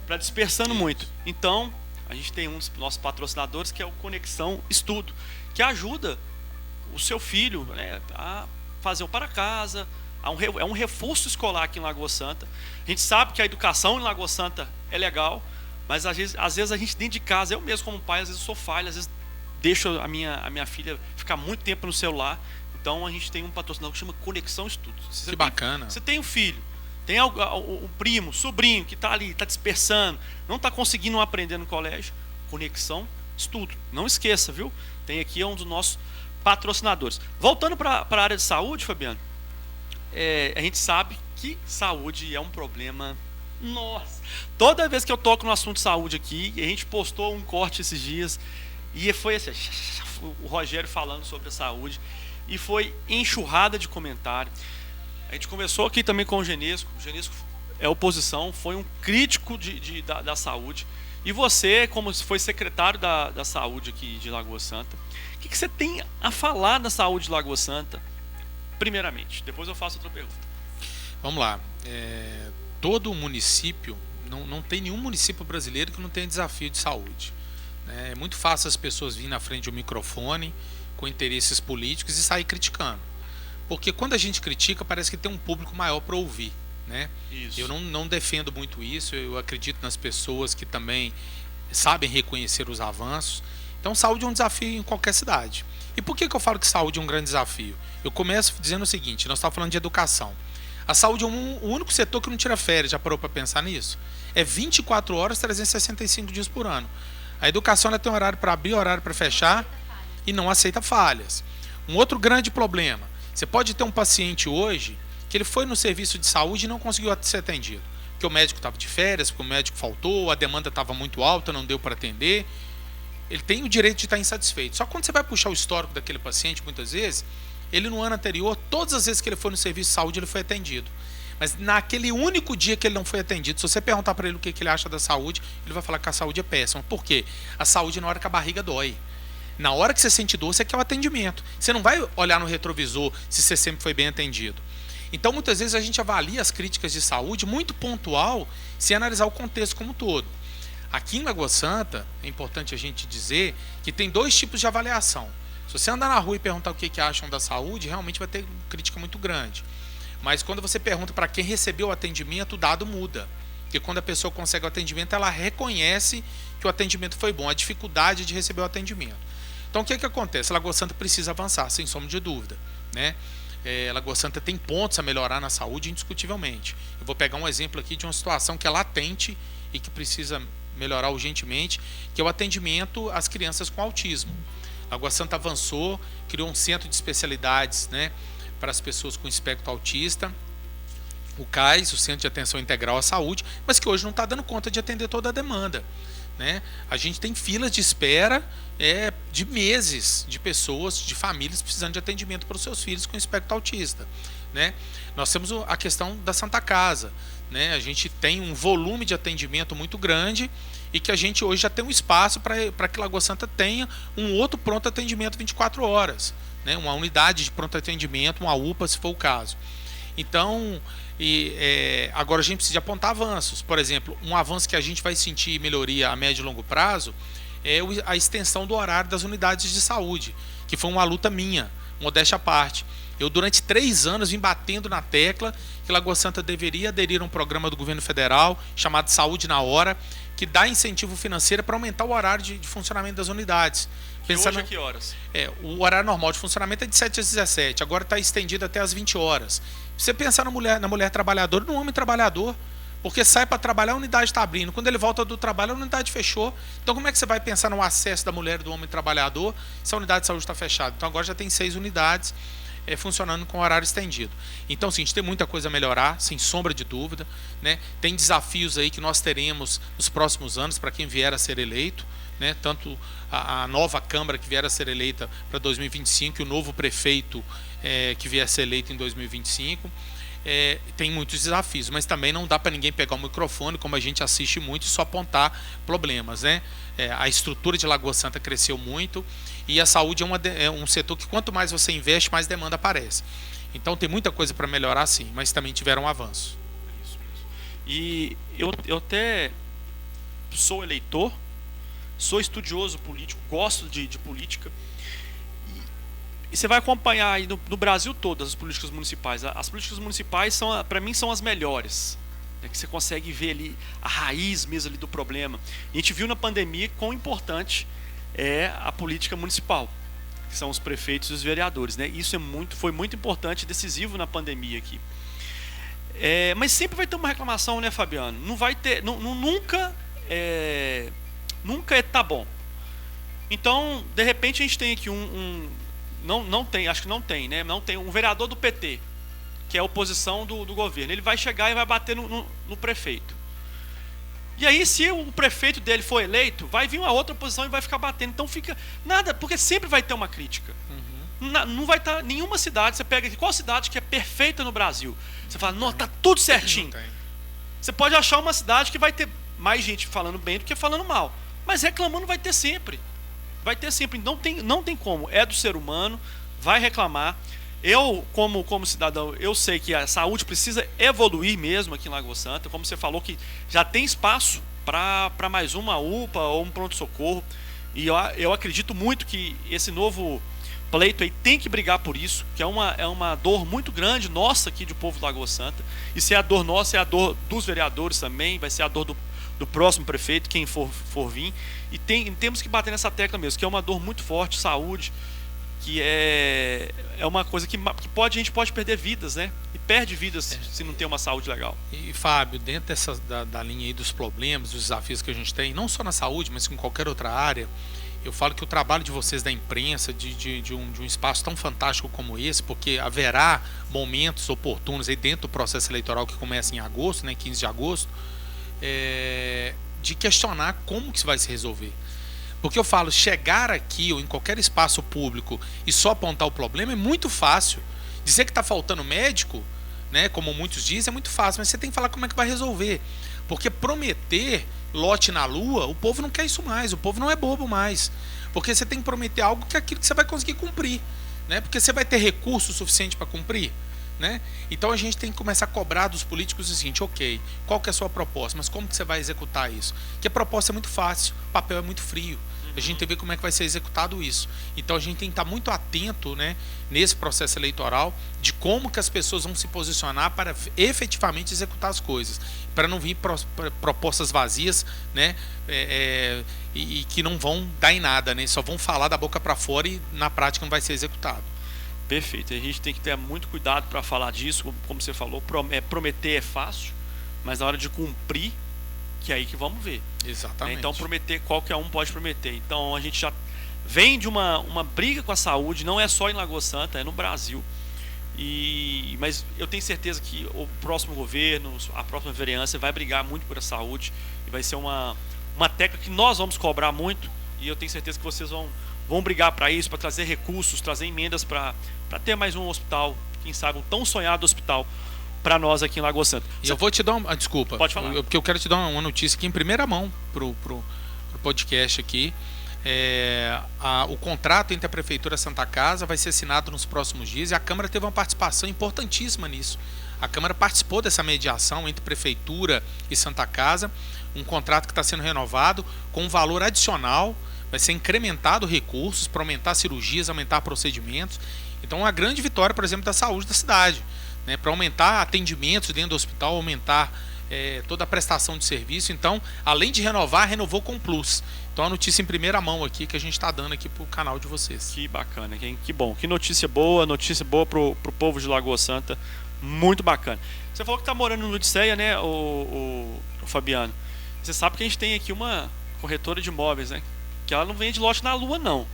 para dispersando muito. Então a gente tem um dos nossos patrocinadores que é o Conexão Estudo, que ajuda o seu filho, né, a fazer o para casa. É um reforço escolar aqui em Lagoa Santa. A gente sabe que a educação em Lagoa Santa é legal, mas às vezes a gente dentro de casa, eu mesmo como pai, às vezes eu sou falho, às vezes deixo a minha filha ficar muito tempo no celular. Então a gente tem um patrocinador que chama Conexão Estudos.
Que bacana.
Você tem um filho, tem o primo, sobrinho que está ali, está dispersando, não está conseguindo aprender no colégio, Conexão Estudo. Não esqueça, viu? Tem aqui um dos nossos patrocinadores. Voltando para a área de saúde, Fabiano, a gente sabe que saúde é um problema. Nossa, toda vez que eu toco no assunto de saúde aqui, a gente postou um corte esses dias e foi assim, o Rogério falando sobre a saúde e foi enxurrada de comentário. A gente começou aqui também com o Genesco é oposição, foi um crítico da saúde. E você, como foi secretário da saúde aqui de Lagoa Santa, o que você tem a falar da saúde de Lagoa Santa? Primeiramente, depois eu faço outra pergunta.
Vamos lá. Todo município, não tem nenhum município brasileiro que não tenha desafio de saúde. É muito fácil as pessoas virem na frente de um microfone com interesses políticos e sair criticando. Porque quando a gente critica, parece que tem um público maior para ouvir, né?
Isso.
Eu não defendo muito isso, eu acredito nas pessoas que também sabem reconhecer os avanços. Então, saúde é um desafio em qualquer cidade. E por que eu falo que saúde é um grande desafio? Eu começo dizendo o seguinte, nós estamos falando de educação. A saúde é o único setor que não tira férias, já parou para pensar nisso? É 24 horas, 365 dias por ano. A educação ela tem horário para abrir, horário para fechar e não aceita falhas. Um outro grande problema, você pode ter um paciente hoje que ele foi no serviço de saúde e não conseguiu ser atendido. Porque o médico estava de férias, porque o médico faltou, a demanda estava muito alta, não deu para atender. Ele tem o direito de estar insatisfeito. Só que quando você vai puxar o histórico daquele paciente, muitas vezes, ele no ano anterior, todas as vezes que ele foi no serviço de saúde, ele foi atendido. Mas naquele único dia que ele não foi atendido, se você perguntar para ele o que ele acha da saúde, ele vai falar que a saúde é péssima. Por quê? A saúde é na hora que a barriga dói. Na hora que você sente dor, você quer o atendimento. Você não vai olhar no retrovisor se você sempre foi bem atendido. Então, muitas vezes a gente avalia as críticas de saúde muito pontual, sem analisar o contexto como um todo. Aqui em Lagoa Santa, é importante a gente dizer que tem 2 tipos de avaliação. Se você andar na rua e perguntar o que acham da saúde, realmente vai ter crítica muito grande. Mas quando você pergunta para quem recebeu o atendimento, o dado muda. Porque quando a pessoa consegue o atendimento, ela reconhece que o atendimento foi bom, a dificuldade de receber o atendimento. Então, o que acontece? Lagoa Santa precisa avançar, sem sombra de dúvida, né? Lagoa Santa tem pontos a melhorar na saúde, indiscutivelmente. Eu vou pegar um exemplo aqui de uma situação que é latente e que precisa melhorar urgentemente, que é o atendimento às crianças com autismo. Lagoa Santa avançou, criou um centro de especialidades, né, para as pessoas com espectro autista, o CAIS, o Centro de Atenção Integral à Saúde, mas que hoje não está dando conta de atender toda a demanda, né? A gente tem filas de espera de meses de pessoas, de famílias precisando de atendimento para os seus filhos com espectro autista, né? Nós temos a questão da Santa Casa, né? A gente tem um volume de atendimento muito grande e que a gente hoje já tem um espaço para que Lagoa Santa tenha um outro pronto atendimento 24 horas, né? Uma unidade de pronto atendimento, uma UPA, se for o caso. Então, agora a gente precisa apontar avanços. Por exemplo, um avanço que a gente vai sentir melhoria a médio e longo prazo é a extensão do horário das unidades de saúde, que foi uma luta minha, modéstia à parte. Eu, durante 3 anos, vim batendo na tecla que Lagoa Santa deveria aderir a um programa do governo federal chamado Saúde na Hora, que dá incentivo financeiro para aumentar o horário de funcionamento das unidades.
Hoje a que horas?
O horário normal de funcionamento é de 7 às 17, agora está estendido até às 20 horas. Você pensar na mulher trabalhadora, no homem trabalhador, porque sai para trabalhar, a unidade está abrindo. Quando ele volta do trabalho, a unidade fechou. Então, como é que você vai pensar no acesso da mulher e do homem trabalhador se a unidade de saúde está fechada? Então, agora já tem 6 unidades funcionando com horário estendido. Então, sim, a gente tem muita coisa a melhorar, sem sombra de dúvida, né? Tem desafios aí que nós teremos nos próximos anos para quem vier a ser eleito, né? Tanto a nova Câmara que vier a ser eleita para 2025 e o novo prefeito que vier a ser eleito em 2025. Tem muitos desafios, mas também não dá para ninguém pegar o microfone, como a gente assiste muito, e só apontar problemas, né? A estrutura de Lagoa Santa cresceu muito e a saúde é um setor que quanto mais você investe, mais demanda aparece. Então tem muita coisa para melhorar, sim, mas também tiveram um avanço.
Isso mesmo. E eu até sou eleitor, sou estudioso político, gosto de política. E você vai acompanhar aí no Brasil todo as políticas municipais. As políticas municipais, para mim, são as melhores. Né? Que você consegue ver ali a raiz mesmo ali do problema. E a gente viu na pandemia quão importante é a política municipal, que são os prefeitos e os vereadores. Né? Isso foi muito importante e decisivo na pandemia aqui. Mas sempre vai ter uma reclamação, né, Fabiano? Não vai ter, nunca tá bom. Então, de repente, a gente tem aqui não tem, acho que não tem, né? Não tem um vereador do PT, que é a oposição do governo. Ele vai chegar e vai bater no prefeito. E aí, se o prefeito dele for eleito, vai vir uma outra oposição e vai ficar batendo. Então fica nada, porque sempre vai ter uma crítica. Não vai estar nenhuma cidade. Você pega aqui, qual cidade que é perfeita no Brasil? Você fala, não, tá tudo certinho. Você pode achar uma cidade que vai ter mais gente falando bem do que falando mal. Mas reclamando vai ter sempre. Vai ter sempre, não tem como, é do ser humano, vai reclamar. Eu, como cidadão, eu sei que a saúde precisa evoluir mesmo aqui em Lagoa Santa, como você falou que já tem espaço para mais uma UPA ou um pronto-socorro, e eu acredito muito que esse novo pleito aí tem que brigar por isso, que é uma dor muito grande nossa aqui do povo de Lagoa Santa, e se é a dor nossa, é a dor dos vereadores também, vai ser a dor do próximo prefeito, quem for vir. E temos que bater nessa tecla mesmo, que é uma dor muito forte, saúde, que é uma coisa que a gente pode perder vidas, né? E perde vidas se não tem uma saúde legal.
E Fábio, dentro da linha aí dos problemas, dos desafios que a gente tem, não só na saúde, mas em qualquer outra área, eu falo que o trabalho de vocês da imprensa, de um espaço tão fantástico como esse, porque haverá momentos oportunos aí dentro do processo eleitoral que começa em agosto, né, 15 de agosto, de questionar como que isso vai se resolver. Porque eu falo, chegar aqui ou em qualquer espaço público e só apontar o problema é muito fácil. Dizer que está faltando médico, né, como muitos dizem, é muito fácil, mas você tem que falar como é que vai resolver. Porque prometer lote na lua, o povo não quer isso mais, o povo não é bobo mais. Porque você tem que prometer algo que é aquilo que você vai conseguir cumprir, né? Porque você vai ter recurso suficiente para cumprir, né? Então a gente tem que começar a cobrar dos políticos o seguinte: ok, qual que é a sua proposta, mas como que você vai executar isso? Porque a proposta é muito fácil, o papel é muito frio. A gente tem que ver como é que vai ser executado isso. Então a gente tem que estar muito atento, né, nesse processo eleitoral, de como que as pessoas vão se posicionar para efetivamente executar as coisas, para não vir propostas vazias, né, e que não vão dar em nada, né, só vão falar da boca para fora e na prática não vai ser executado.
Perfeito. A gente tem que ter muito cuidado para falar disso, como você falou. Prometer é fácil, mas na hora de cumprir, que é aí que vamos ver.
Exatamente.
Então prometer, qualquer um pode prometer. Então a gente já vem de uma briga com a saúde, não é só em Lagoa Santa, é no Brasil. Mas eu tenho certeza que o próximo governo, a próxima vereança vai brigar muito por a saúde e vai ser uma tecla que nós vamos cobrar muito, e eu tenho certeza que vocês vão brigar para isso, para trazer recursos, trazer emendas para ter mais um hospital, quem sabe um tão sonhado hospital para nós aqui em Lagoa Santa.
E eu vou te dar uma desculpa.
Pode falar.
Porque eu quero te dar uma notícia aqui em primeira mão pro podcast aqui. O contrato entre a Prefeitura e a Santa Casa vai ser assinado nos próximos dias, e a Câmara teve uma participação importantíssima nisso. A Câmara participou dessa mediação entre Prefeitura e Santa Casa, um contrato que está sendo renovado com um valor adicional, vai ser incrementado recursos para aumentar cirurgias, aumentar procedimentos. Então, uma grande vitória, por exemplo, da saúde da cidade, né, para aumentar atendimentos dentro do hospital, aumentar toda a prestação de serviço. Então, além de renovar, renovou com plus. Então, a notícia em primeira mão aqui que a gente está dando aqui para o canal de vocês.
Que bacana, que bom, que notícia boa pro povo de Lagoa Santa, muito bacana. Você falou que está morando no Odisseia, né, o Fabiano? Você sabe que a gente tem aqui uma corretora de imóveis, né? Que ela não vende lote na lua, não.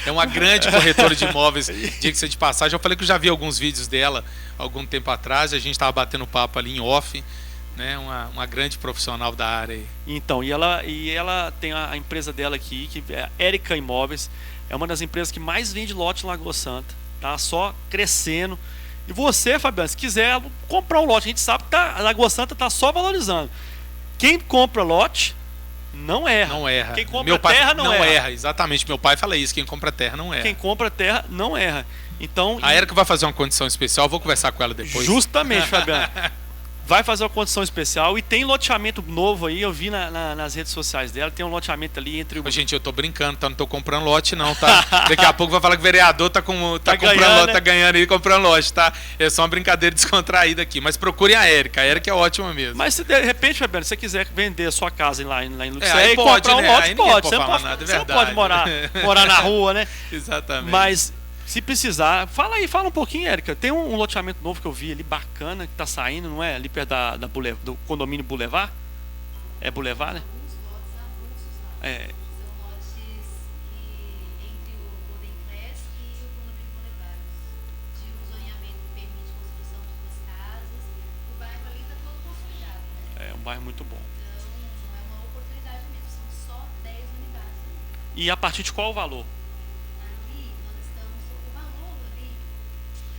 É uma grande corretora de imóveis, diga-se de passagem. Eu falei que eu já vi alguns vídeos dela algum tempo atrás, a gente estava batendo papo ali em off, né? Uma grande profissional da área aí.
Então, e ela tem a empresa dela aqui, que é a Érica Imóveis, é uma das empresas que mais vende lote em Lagoa Santa, tá só crescendo. E você, Fabiano, se quiser comprar um lote, a gente sabe que a Lagoa Santa está só valorizando. Quem compra lote não erra.
Não erra.
Quem compra terra não erra.
Exatamente. Meu pai fala isso. Quem compra terra não erra.
Quem compra terra não erra. Então,
a Érica vai fazer uma condição especial. Vou conversar com ela depois.
Justamente, Fabiano. Vai fazer uma condição especial e tem loteamento novo aí. Eu vi nas redes sociais dela. Tem um loteamento ali entre o...
Gente, eu tô brincando, tá? Não tô comprando lote, não, tá? Daqui a pouco vai falar que o vereador tá comprando
ganhando,
lote,
né?
tá ganhando aí comprando lote, tá? É só uma brincadeira descontraída aqui. Mas procurem a Érica. A Érica é ótima mesmo.
Mas se de repente, Fabiano, se você quiser vender a sua casa lá em Luxemburgo
aí
e
pode,
comprar
né?
um lote,
Aí
pode. Você
falar nada, é
não
verdade.
pode morar na rua, né?
Exatamente.
Mas se precisar, fala um pouquinho, Érica. Tem um loteamento novo que eu vi ali, bacana, que tá saindo, não é? Ali perto do condomínio Boulevard. É Boulevard, né?
Alguns lotes avulsos lá.
É.
São lotes que entre o Golden Class e o condomínio Boulevard. O zoneamento permite construção de 2 casas. O bairro ali está todo consolidado, né?
É um bairro muito bom.
Então, é uma oportunidade mesmo. São só 10 unidades.
E a partir de qual o valor?
Ali, nós estamos... O valor ali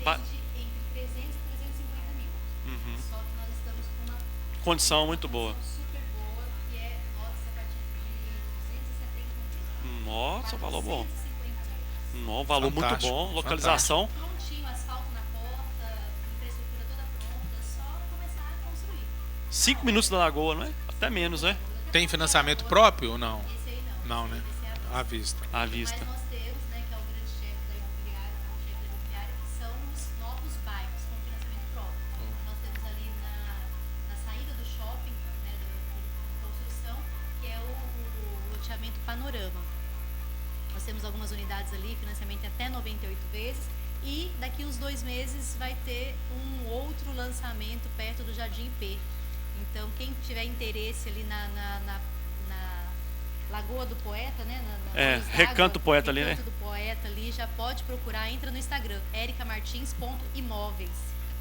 desde entre 300 e 350 mil.
Uhum.
Só que nós estamos com uma
Condição muito boa.
super boa, que é lotes a partir de 270 mil.
Nossa, valor bom.
450 mil.
Um valor muito
Fantástico,
bom. Localização.
Prontinho, asfalto na porta, infraestrutura toda pronta, só começar a construir.
5 minutos da Lagoa, não é? Até menos, né?
Tem financiamento próprio ou não?
Esse aí não.
Não, né?
Esse é
À vista.
À vista.
Mas nós temos, né, que é o grande chefe da imobiliária, carro-chefe da imobiliária, que são os novos bairros com financiamento próprio. Então, nós temos ali na saída do shopping, né, da construção, que é o loteamento Panorama. Nós temos algumas unidades ali, financiamento em até 98 vezes, e daqui uns 2 meses vai ter um outro lançamento perto do Jardim IP. Então, quem tiver interesse ali na Lagoa do Poeta, né?
Recanto do Poeta ali, né?
Recanto do Poeta ali, já pode procurar, entra no Instagram, ericamartins.imóveis.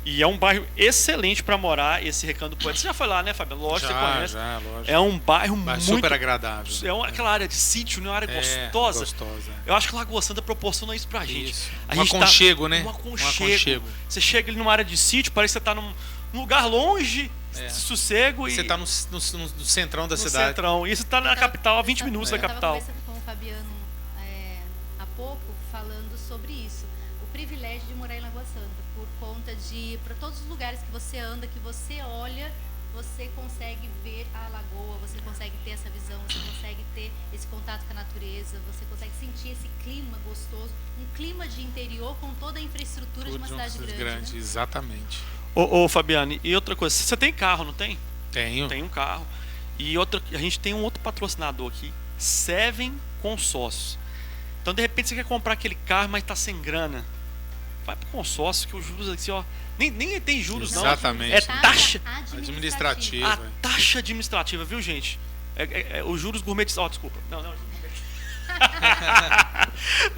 E é um bairro excelente para morar, esse Recanto do Poeta. Você já foi lá, né, Fabiano? Lógico, você conhece.
Já, lógico.
É um bairro
Mas
muito...
super agradável.
Aquela área de sítio, né? Uma área gostosa.
Gostosa.
Eu acho que Lagoa Santa proporciona isso pra gente.
Isso.
A
Um
gente
aconchego, né?
Um
Um
aconchego.
aconchego.
Você chega ali numa área de sítio, parece que você tá num lugar longe, sossego.
Você tá no centrão da cidade.
Centrão. E você tá na capital, a 20 minutos da
Eu estava
capital.
conversando com o Fabiano há pouco, falando sobre isso. O privilégio de morar em Lagoa Santa, por conta de, para todos os lugares que você anda, que você olha, você consegue ver a lagoa, você consegue ter essa visão, você consegue ter esse contato com a natureza, você consegue sentir esse clima gostoso, um clima de interior com toda a infraestrutura de uma cidade grande. Né?
Exatamente.
Ô Fabiane, e outra coisa, você tem carro, não tem?
Tenho.
Tem um carro. E outra, a gente tem um outro patrocinador aqui, Seven Consórcios. Então, de repente, você quer comprar aquele carro, mas tá sem grana. Vai pro consórcio, que os juros aqui, ó, nem tem juros, não.
Exatamente.
É taxa
Administrativa.
A taxa administrativa, viu, gente? Os juros gourmetizados. Desculpa. Não.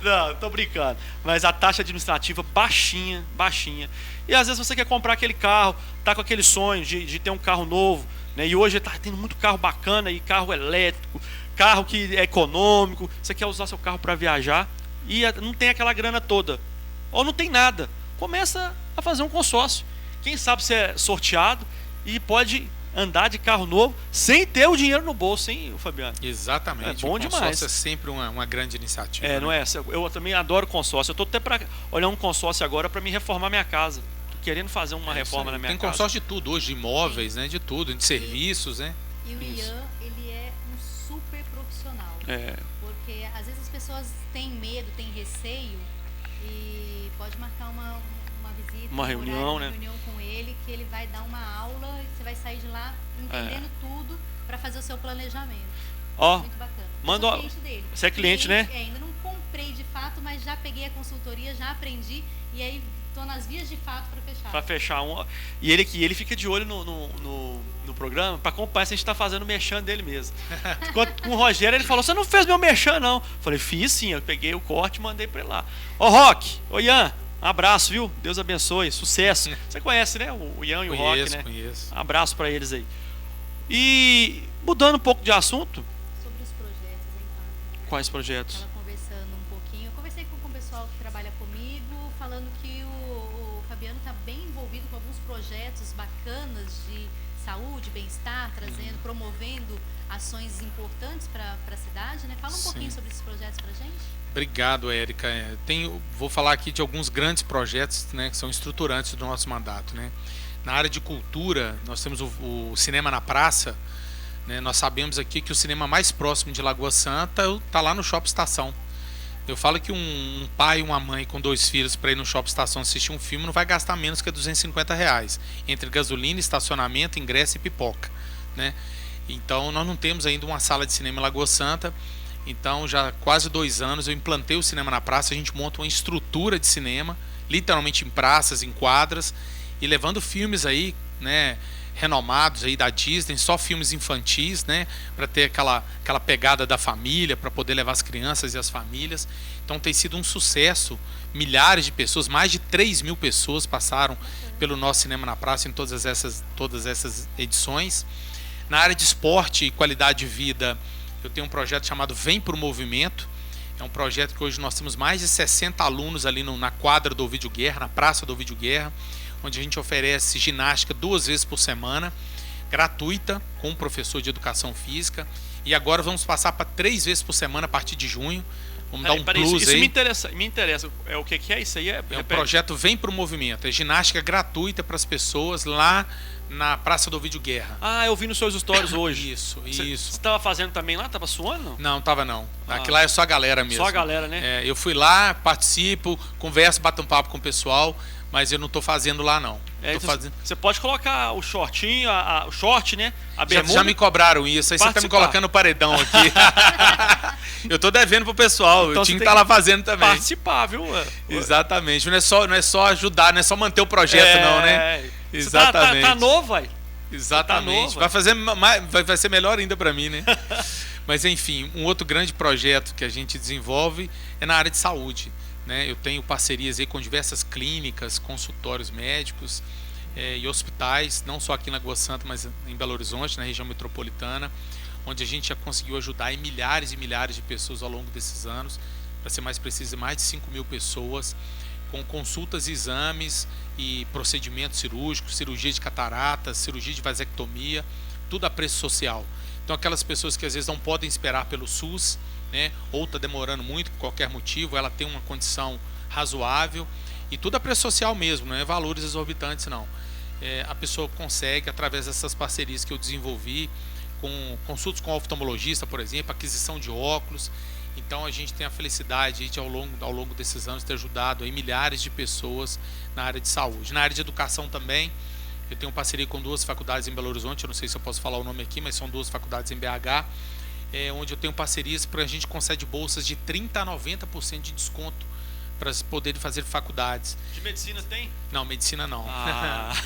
Não, tô brincando. Mas a taxa administrativa baixinha. E às vezes você quer comprar aquele carro, tá com aquele sonho de ter um carro novo, né? E hoje tá tendo muito carro bacana e carro elétrico, carro que é econômico. Você quer usar seu carro para viajar e não tem aquela grana toda. Ou não tem nada. Começa a fazer um consórcio. Quem sabe você é sorteado e pode andar de carro novo sem ter o dinheiro no bolso, hein, Fabiano?
Exatamente.
É bom
o
demais.
consórcio é sempre uma grande iniciativa.
Não é? Eu também adoro consórcio. Eu tô até para olhar um consórcio agora para me reformar minha casa. Tô querendo fazer uma reforma na minha casa.
Tem consórcio de tudo hoje, de imóveis, né? De tudo, de serviços, né?
E o Ian, ele é um super profissional. Porque às vezes as pessoas têm medo, têm receio e pode marcar uma visita,
uma reunião,
uma reunião com ele, que ele vai dar uma aula e você vai sair de lá entendendo tudo para fazer o seu planejamento.
Ó,
muito bacana.
manda.
Eu sou cliente dele.
Você é cliente, né?
Ainda não comprei de fato, mas já peguei a consultoria, já aprendi e aí tô nas vias de fato para fechar.
Para fechar um. E ele fica de olho no programa para acompanhar se a gente tá fazendo o merchan dele mesmo. Enquanto com o Rogério, ele falou: "Você não fez meu merchan, não?" Falei: "Fiz sim, eu peguei o corte e mandei para ele lá." Ô Rock, ô Ian, um abraço, viu? Deus abençoe, sucesso. Você conhece, né? O Ian e o Rock, né?
Conheço.
Um abraço para eles aí. E mudando um pouco de assunto.
Sobre os projetos, então.
Quais projetos?
Estava conversando um pouquinho. Eu conversei com o pessoal que trabalha comigo, falando que o Fabiano está bem envolvido com alguns projetos bacanas de saúde, bem-estar, trazendo, promovendo ações importantes para a cidade, né? Fala um pouquinho sobre esses projetos para a gente.
Obrigado, Érica. Vou falar aqui de alguns grandes projetos, né, que são estruturantes do nosso mandato, né? Na área de cultura, nós temos o Cinema na Praça, né? Nós sabemos aqui que o cinema mais próximo de Lagoa Santa está lá no Shopping Estação. Eu falo que um pai e uma mãe com 2 filhos para ir no Shopping Estação assistir um filme não vai gastar menos que R$250, entre gasolina, estacionamento, ingresso e pipoca, né? Então nós não temos ainda uma sala de cinema em Lagoa Santa. Então já há quase 2 anos eu implantei o Cinema na Praça. A gente monta uma estrutura de cinema, literalmente em praças, em quadras, e levando filmes aí, né, renomados aí da Disney, só filmes infantis, né, para ter aquela pegada da família, para poder levar as crianças e as famílias. Então tem sido um sucesso. Milhares de pessoas, mais de 3.000 pessoas passaram pelo nosso Cinema na Praça em todas essas edições. Na área de esporte e qualidade de vida, eu tenho um projeto chamado Vem Pro Movimento. É um projeto que hoje nós temos mais de 60 alunos ali na quadra do Ovidio Guerra, na praça do Ovidio Guerra, onde a gente oferece ginástica 2 vezes por semana, gratuita, com um professor de educação física. E agora vamos passar para 3 vezes por semana a partir de junho. Vamos dar um plus
isso
aí.
Me interessa. É o que é isso aí?
É o projeto Vem Pro Movimento. É ginástica gratuita para as pessoas lá na Praça do Ovidio Guerra.
Ah, eu vi nos seus stories hoje.
Isso.
Você estava fazendo também lá? Tava suando?
Não, tava não. Aqui lá é só a galera mesmo.
Só a galera, né?
Eu fui lá, participo, converso, bato um papo com o pessoal, mas eu não tô fazendo lá não.
Você pode colocar o shortinho, o short, né? A bermuda.
Já me cobraram isso, aí você tá me colocando no paredão aqui. Eu tô devendo pro pessoal, então, o time tá lá fazendo também.
Participar, viu?
Exatamente, não é só ajudar, não é só manter o projeto não, né? Exatamente.
Tá novo, vai.
Exatamente. Tá novo, vai ser melhor ainda para mim, né? Mas enfim, um outro grande projeto que a gente desenvolve é na área de saúde, né? Eu tenho parcerias aí com diversas clínicas, consultórios médicos e hospitais, não só aqui em Lagoa Santa, mas em Belo Horizonte, na região metropolitana, onde a gente já conseguiu ajudar aí milhares e milhares de pessoas ao longo desses anos, para ser mais preciso, mais de 5.000 pessoas, com consultas e exames e procedimentos cirúrgicos, cirurgia de catarata, cirurgia de vasectomia, tudo a preço social. Então aquelas pessoas que às vezes não podem esperar pelo SUS, né, ou está demorando muito por qualquer motivo, ela tem uma condição razoável, e tudo a preço social mesmo, não é valores exorbitantes não. A pessoa consegue, através dessas parcerias que eu desenvolvi, com consultas com oftalmologista, por exemplo, aquisição de óculos. Então a gente tem a felicidade de ao longo desses anos ter ajudado aí milhares de pessoas na área de saúde. Na área de educação também, eu tenho parceria com 2 faculdades em Belo Horizonte, eu não sei se eu posso falar o nome aqui, mas são 2 faculdades em BH, onde eu tenho parcerias para a gente concede bolsas de 30% a 90% de desconto para poderem fazer faculdades.
De medicina tem?
Não, medicina não.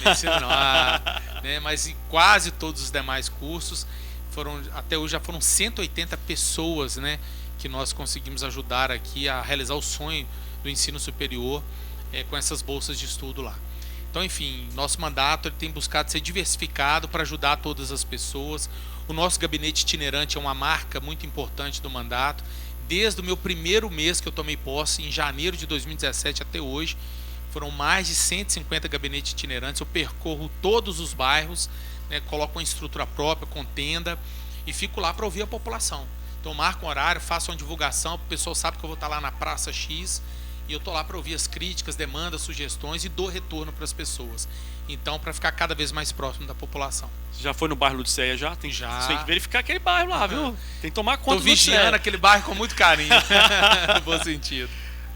Medicina não. Né, mas em quase todos os demais cursos, até hoje já foram 180 pessoas, né, que nós conseguimos ajudar aqui a realizar o sonho do ensino superior com essas bolsas de estudo lá. Então, enfim, nosso mandato ele tem buscado ser diversificado para ajudar todas as pessoas. O nosso gabinete itinerante é uma marca muito importante do mandato. Desde o meu primeiro mês que eu tomei posse, em janeiro de 2017 até hoje, foram mais de 150 gabinetes itinerantes. Eu percorro todos os bairros, né, coloco uma estrutura própria, com tenda, e fico lá para ouvir a população. Então, marco um horário, faço uma divulgação, o pessoal sabe que eu vou estar lá na Praça X, e eu estou lá para ouvir as críticas, demandas, sugestões e dou retorno para as pessoas. Então, para ficar cada vez mais próximo da população.
Você já foi no bairro Ludicéia já?
Já.
Você tem que verificar aquele bairro lá, viu? Tem que tomar conta
do Ludicéia. Estou vigiando aquele bairro com muito carinho, no bom sentido.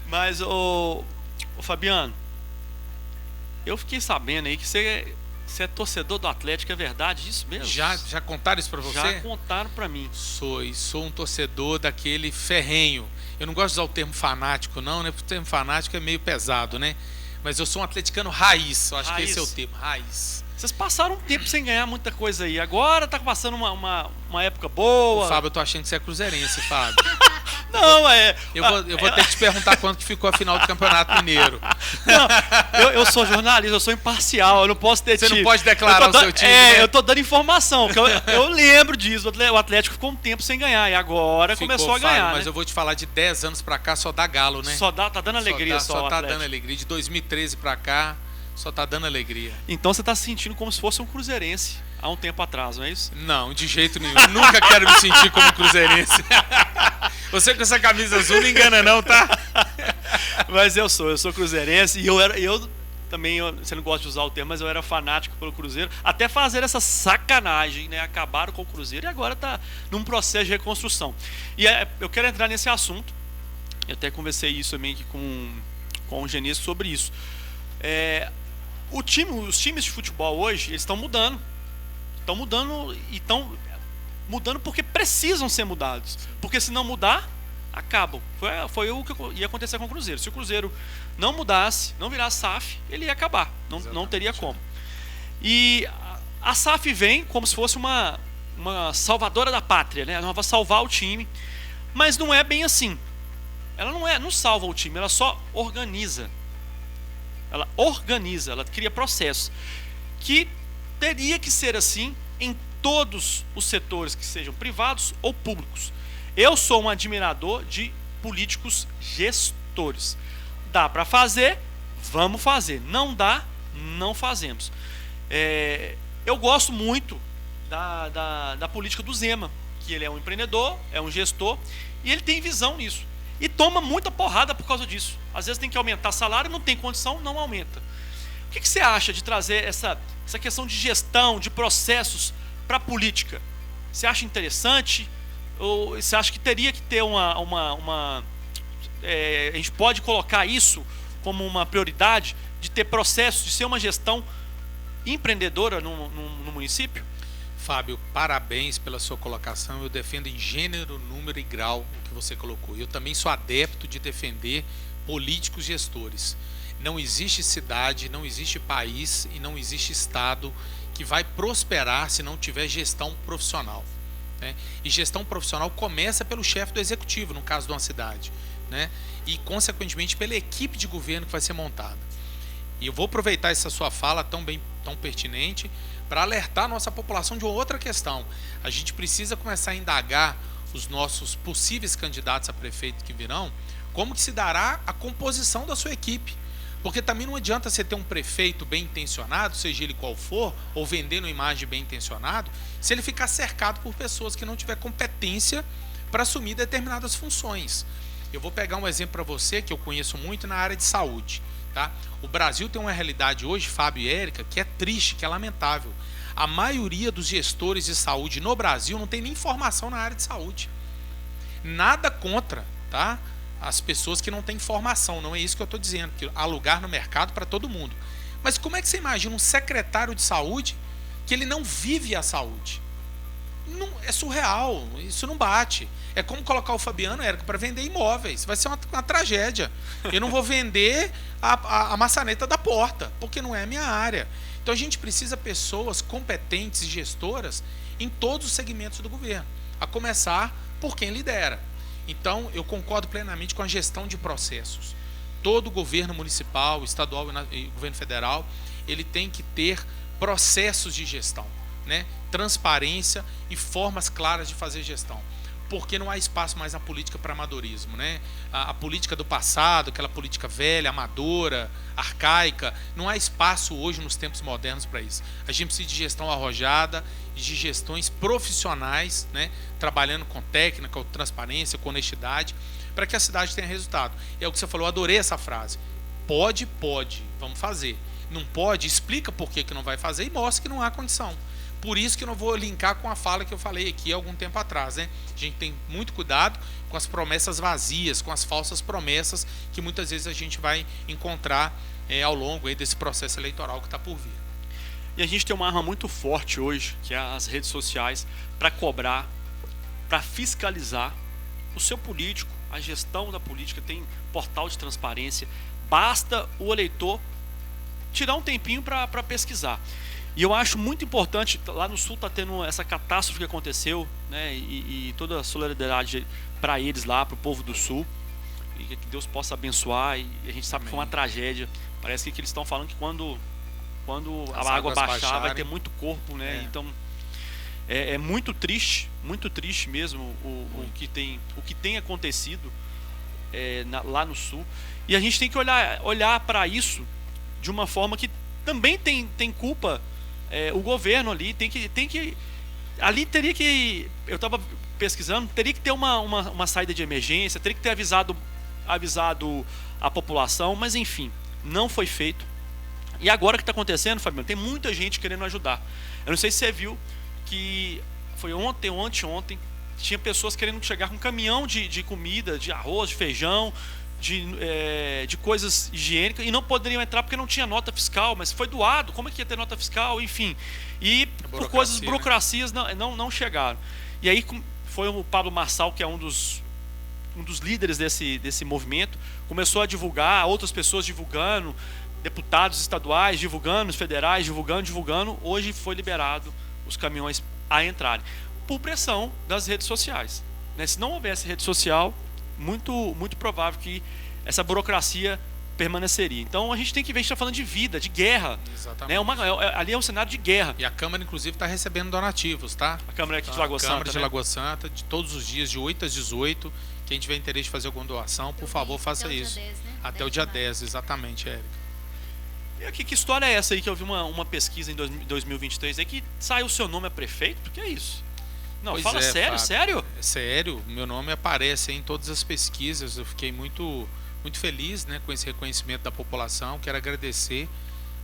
Mas, ô Fabiano, eu fiquei sabendo aí que você é torcedor do Atlético, é verdade isso mesmo?
Já contaram isso para você?
Já contaram para mim.
Sou um torcedor daquele ferrenho. Eu não gosto de usar o termo fanático não, né? Porque o termo fanático é meio pesado, né? Mas eu sou um atleticano raiz, eu acho que esse é o termo, raiz.
Vocês passaram um tempo sem ganhar muita coisa aí, agora tá passando uma época boa.
Ô, Fábio, eu tô achando que você é cruzeirense, Fábio.
Não,
Eu vou ter que te perguntar quanto que ficou a final do Campeonato Mineiro.
Não, eu sou jornalista, eu sou imparcial, eu não posso ter
Você não pode declarar o seu time, né?
Eu tô dando informação, porque eu lembro disso, o Atlético ficou um tempo sem ganhar, e agora começou a ganhar,
Mas
né?
eu vou te falar, de 10 anos pra cá só dá galo, né?
Tá dando alegria
só
o
tá
Atlético.
dando alegria. De 2013 pra cá, só tá dando alegria.
Então você tá se sentindo como se fosse um cruzeirense há um tempo atrás, não é isso?
Não, de jeito nenhum. Eu nunca quero me sentir como cruzeirense. Você com essa camisa azul não engana não, tá?
Mas eu sou cruzeirense e eu também, você não gosta de usar o termo, mas eu era fanático pelo Cruzeiro, até fazer essa sacanagem, né? Acabaram com o Cruzeiro e agora tá num processo de reconstrução. E eu quero entrar nesse assunto, eu até conversei isso também aqui com o Genês sobre isso. Os times de futebol hoje, eles estão mudando. Estão mudando e estão mudando porque precisam ser mudados. Porque se não mudar, acabam. Foi o que ia acontecer com o Cruzeiro. Se o Cruzeiro não mudasse, não virasse SAF, ele ia acabar. Não teria como. E a SAF vem como se fosse uma salvadora da pátria, né? Ela vai salvar o time. Mas não é bem assim. Ela não salva o time, ela só organiza. Ela organiza, ela cria processos. Que teria que ser assim em todos os setores, que sejam privados ou públicos. Eu sou um admirador de políticos gestores. Dá para fazer, vamos fazer. Não dá, não fazemos. Eu gosto muito da política do Zema, que ele é um empreendedor, é um gestor, e ele tem visão nisso. E toma muita porrada por causa disso. Às vezes tem que aumentar salário, não tem condição, não aumenta. O que você acha de trazer essa questão de gestão, de processos para a política? Você acha interessante? Ou você acha que teria que ter a gente pode colocar isso como uma prioridade de ter processos, de ser uma gestão empreendedora no município?
Fábio, parabéns pela sua colocação. Eu defendo em gênero, número e grau o que você colocou. Eu também sou adepto de defender políticos gestores. Não existe cidade, não existe país e não existe estado que vai prosperar se não tiver gestão profissional, né? E gestão profissional começa pelo chefe do executivo, no caso de uma cidade, né? E consequentemente pela equipe de governo que vai ser montada. E eu vou aproveitar essa sua fala tão pertinente para alertar a nossa população de uma outra questão. A gente precisa começar a indagar os nossos possíveis candidatos a prefeito que virão, como que se dará a composição da sua equipe. Porque também não adianta você ter um prefeito bem intencionado, seja ele qual for, ou vendendo uma imagem bem intencionado, se ele ficar cercado por pessoas que não tiver competência para assumir determinadas funções. Eu vou pegar um exemplo para você que eu conheço muito na área de saúde. Tá? O Brasil tem uma realidade hoje, Fábio e Érica, que é triste, que é lamentável. A maioria dos gestores de saúde no Brasil não tem nem formação na área de saúde. Nada contra, tá? As pessoas que não têm formação, não é isso que eu estou dizendo, que há lugar no mercado para todo mundo. Mas como é que você imagina um secretário de saúde que ele não vive a saúde? Não, é surreal, isso não bate. É como colocar o Fabiano, Érica, para vender imóveis. Vai ser uma tragédia. Eu não vou vender a maçaneta da porta, porque não é a minha área. Então a gente precisa de pessoas competentes e gestoras em todos os segmentos do governo, a começar por quem lidera. Então eu concordo plenamente com a gestão de processos. Todo governo municipal, estadual e governo federal, ele tem que ter processos de gestão, né? Transparência e formas claras de fazer gestão. Porque não há espaço mais na política para amadorismo, né? A política do passado, aquela política velha, amadora, arcaica, não há espaço hoje nos tempos modernos para isso. A gente precisa de gestão arrojada, de gestões profissionais, né? Trabalhando com técnica, com transparência, com honestidade, para que a cidade tenha resultado. É o que você falou, eu adorei essa frase. Pode, vamos fazer. Não pode, explica por que não vai fazer e mostra que não há condição. Por isso que eu não vou linkar com a fala que eu falei aqui há algum tempo atrás, né? A gente tem muito cuidado com as promessas vazias, com as falsas promessas que muitas vezes a gente vai encontrar ao longo aí desse processo eleitoral que está por vir.
E a gente tem uma arma muito forte hoje, que é as redes sociais, para cobrar, para fiscalizar o seu político, a gestão da política. Tem portal de transparência, basta o eleitor tirar um tempinho para pesquisar. E eu acho muito importante, lá no Sul está tendo essa catástrofe que aconteceu, né, e toda a solidariedade para eles lá, para o povo do Sul, e que Deus possa abençoar. E a gente sabe que foi uma tragédia. Parece que eles estão falando que quando a água baixar vai ter muito corpo, né? Então é muito triste mesmo o que tem acontecido lá no Sul. E a gente tem que olhar para isso de uma forma que também tem culpa. O governo ali tem que ali teria que, eu estava pesquisando, teria que ter uma saída de emergência, teria que ter avisado a população, mas enfim, não foi feito. E agora o que está acontecendo, Fabiano, tem muita gente querendo ajudar. Eu não sei se você viu que foi ontem ou anteontem, tinha pessoas querendo chegar com um caminhão de comida, de arroz, de feijão, de coisas higiênicas, e não poderiam entrar porque não tinha nota fiscal, mas foi doado, como é que ia ter nota fiscal, enfim, e por coisas, burocracias, não chegaram. E aí foi o Pablo Marçal, que é um dos líderes desse movimento, começou a divulgar, outras pessoas divulgando, deputados estaduais divulgando, os federais divulgando, hoje foi liberado os caminhões a entrarem, por pressão das redes sociais, né? Se não houvesse rede social, muito provável que essa burocracia permaneceria. Então a gente tem que ver, a gente está falando de vida, de guerra.
Exatamente.
Né? Ali é um cenário de guerra.
E a Câmara, inclusive, está recebendo donativos, tá?
A Câmara aqui de Lagoa Santa. A Câmara
de Lagoa Santa, de todos os dias, de 8 às 18. Quem tiver interesse de fazer alguma doação, por favor, faça isso.
Dia 10, né?
Até o dia 10, exatamente, Érica.
E aqui, que história é essa aí que eu vi uma pesquisa em 2023 aí que saiu o seu nome a prefeito? O que é isso? Não,
Pois
fala sério,
Fábio.
sério?
É sério, meu nome aparece em todas as pesquisas. Eu fiquei muito feliz, né, com esse reconhecimento da população. Quero agradecer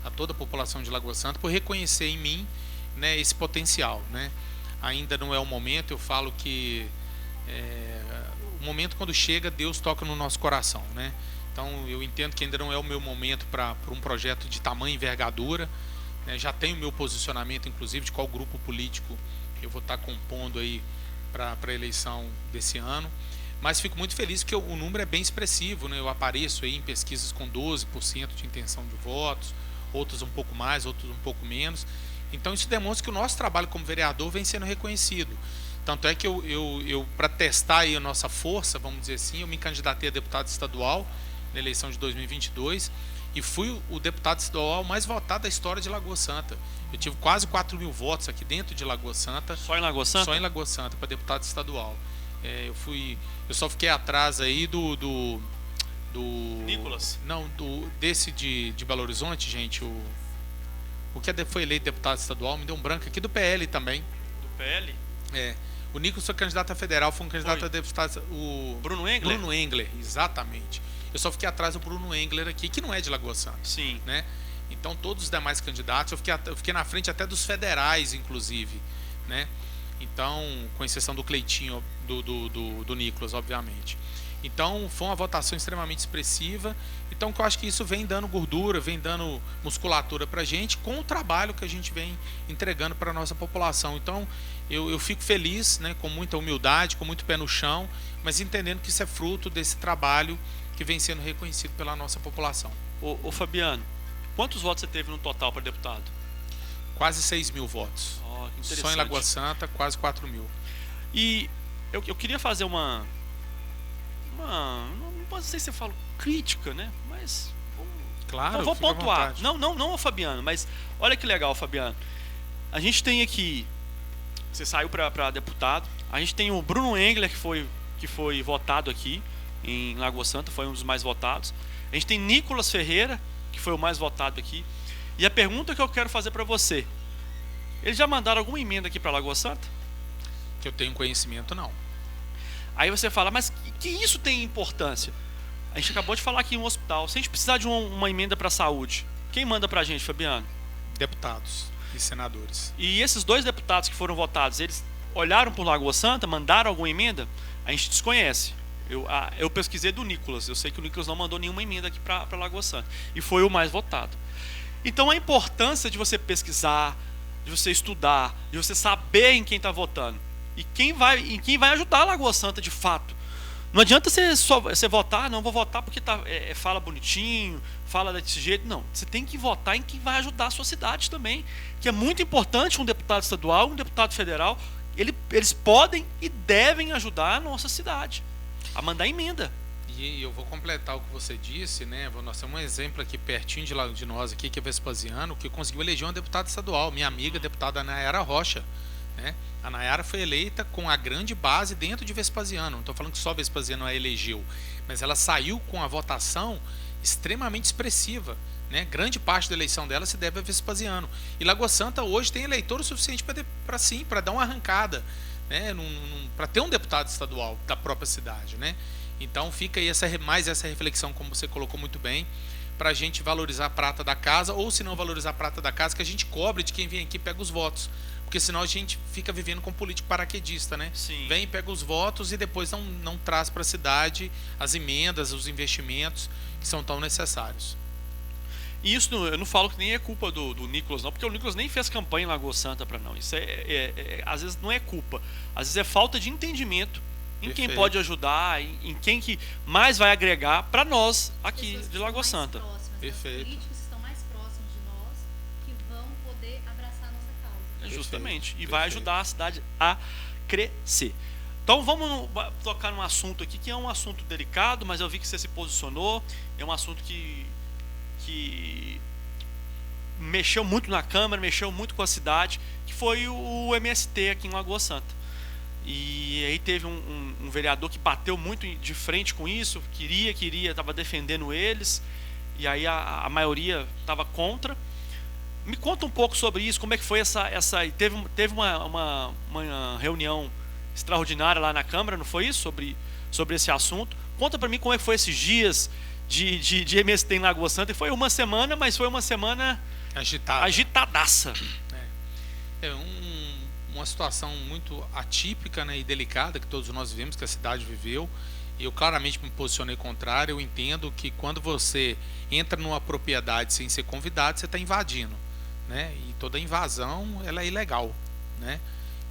a toda a população de Lagoa Santa por reconhecer em mim, né, esse potencial, né? Ainda não é o momento, eu falo que o momento quando chega, Deus toca no nosso coração, né? Então eu entendo que ainda não é o meu momento para um projeto de tamanha envergadura, né? Já tenho meu posicionamento, inclusive, de qual grupo político eu vou estar compondo aí para a eleição desse ano, mas fico muito feliz porque o número é bem expressivo, né? Eu apareço aí em pesquisas com 12% de intenção de votos, outros um pouco mais, outros um pouco menos. Então isso demonstra que o nosso trabalho como vereador vem sendo reconhecido. Tanto é que eu para testar aí a nossa força, vamos dizer assim, eu me candidatei a deputado estadual na eleição de 2022 e fui o deputado estadual mais votado da história de Lagoa Santa. Eu tive quase 4 mil votos aqui dentro de Lagoa Santa.
Só em Lagoa Santa?
Só em Lagoa Santa, para deputado estadual. Eu só fiquei atrás aí do
Nicolas?
Não, desse de Belo Horizonte, gente, o que foi eleito deputado estadual, me deu um branco aqui, do PL também.
Do PL?
O Nicolas foi candidato a federal, foi um candidato
Foi.
a deputado. O
Bruno Engler?
Bruno Engler, exatamente. Eu só fiquei atrás do Bruno Engler aqui, que não é de Lagoa Santa.
Sim.
Né? Então todos os demais candidatos, eu fiquei na frente até dos federais, inclusive. Né? Então, com exceção do Cleitinho, do Nicolas, obviamente. Então foi uma votação extremamente expressiva. Então que eu acho que isso vem dando gordura, vem dando musculatura pra gente, com o trabalho que a gente vem entregando para a nossa população. Então eu fico feliz, né, com muita humildade, com muito pé no chão, mas entendendo que isso é fruto desse trabalho que vem sendo reconhecido pela nossa população.
Ô Fabiano, quantos votos você teve no total para deputado?
Quase 6 mil votos.
Ó, que interessante.
Só em Lagoa Santa, quase 4 mil.
E eu queria fazer uma não sei se eu falo crítica, né? Mas
Claro,
vou
fica à
pontuar.
vontade.
Não, Fabiano, mas olha que legal, Fabiano. A gente tem aqui, você saiu para deputado. A gente tem o Bruno Engler que foi votado aqui em Lagoa Santa, foi um dos mais votados. A gente tem Nicolas Ferreira, que foi o mais votado aqui. E a pergunta que eu quero fazer para você: eles já mandaram alguma emenda aqui para Lagoa Santa?
Que eu tenho conhecimento, não.
Aí você fala, mas que isso tem importância? A gente acabou de falar aqui em um hospital. Se a gente precisar de uma emenda para a saúde, quem manda para a gente, Fabiano?
Deputados e senadores.
E esses 2 deputados que foram votados, eles olharam por Lagoa Santa, mandaram alguma emenda? A gente desconhece. Eu pesquisei do Nicolas. Eu sei que o Nicolas não mandou nenhuma emenda aqui para Lagoa Santa. E foi o mais votado. Então a importância de você pesquisar, de você estudar, de você saber em quem está votando. E em quem vai ajudar a Lagoa Santa de fato. Não adianta você votar, não vou votar porque fala bonitinho, fala desse jeito. Não, você tem que votar em quem vai ajudar a sua cidade também. Que é muito importante um deputado estadual, um deputado federal. Eles podem e devem ajudar a nossa cidade a mandar emenda.
E eu vou completar o que você disse, né? Nós temos um exemplo aqui pertinho de nós, aqui, que é Vespasiano, que conseguiu eleger uma deputada estadual, minha amiga, deputada Nayara Rocha. Né? A Nayara foi eleita com a grande base dentro de Vespasiano. Não estou falando que só Vespasiano a elegeu, mas ela saiu com a votação extremamente expressiva. Né? Grande parte da eleição dela se deve a Vespasiano. E Lagoa Santa hoje tem eleitor o suficiente para dar uma arrancada, né? Para ter um deputado estadual da própria cidade. Né? Então fica aí mais essa reflexão, como você colocou muito bem, para a gente valorizar a prata da casa, ou se não valorizar a prata da casa, que a gente cobre de quem vem aqui e pega os votos. Porque senão a gente fica vivendo com político paraquedista, né?
Sim.
Vem, pega os votos e depois não traz para a cidade as emendas, os investimentos que são tão necessários.
E isso eu não falo que nem é culpa do Nicolas, não, porque o Nicolas nem fez campanha em Lagoa Santa para não. Isso às vezes não é culpa, às vezes é falta de entendimento em quem
Perfeito.
pode ajudar, em quem que mais vai agregar para nós aqui
Pessoas que
de Lagoa
estão mais
Santa.
próximas, né? Os
Perfeito.
políticos que estão mais próximos de nós que vão poder abraçar a nossa causa.
Justamente. E
Perfeito.
vai ajudar a cidade a crescer. Então vamos tocar num assunto aqui que é um assunto delicado, mas eu vi que você se posicionou. É um assunto que mexeu muito na Câmara, mexeu muito com a cidade, que foi o MST aqui em Lagoa Santa. E aí teve um vereador que bateu muito de frente com isso, queria, estava defendendo eles, e aí a maioria estava contra. Me conta um pouco sobre isso, como é que foi teve uma reunião extraordinária lá na Câmara, não foi isso? Sobre esse assunto. Conta para mim como é que foi esses dias de MST em Lagoa Santa. E foi uma semana, mas foi uma semana agitadaça.
Uma situação muito atípica, né, e delicada que todos nós vivemos, que a cidade viveu. E eu claramente me posicionei contrário. Eu entendo que quando você entra numa propriedade sem ser convidado, você está invadindo, né? E toda invasão ela é ilegal, né?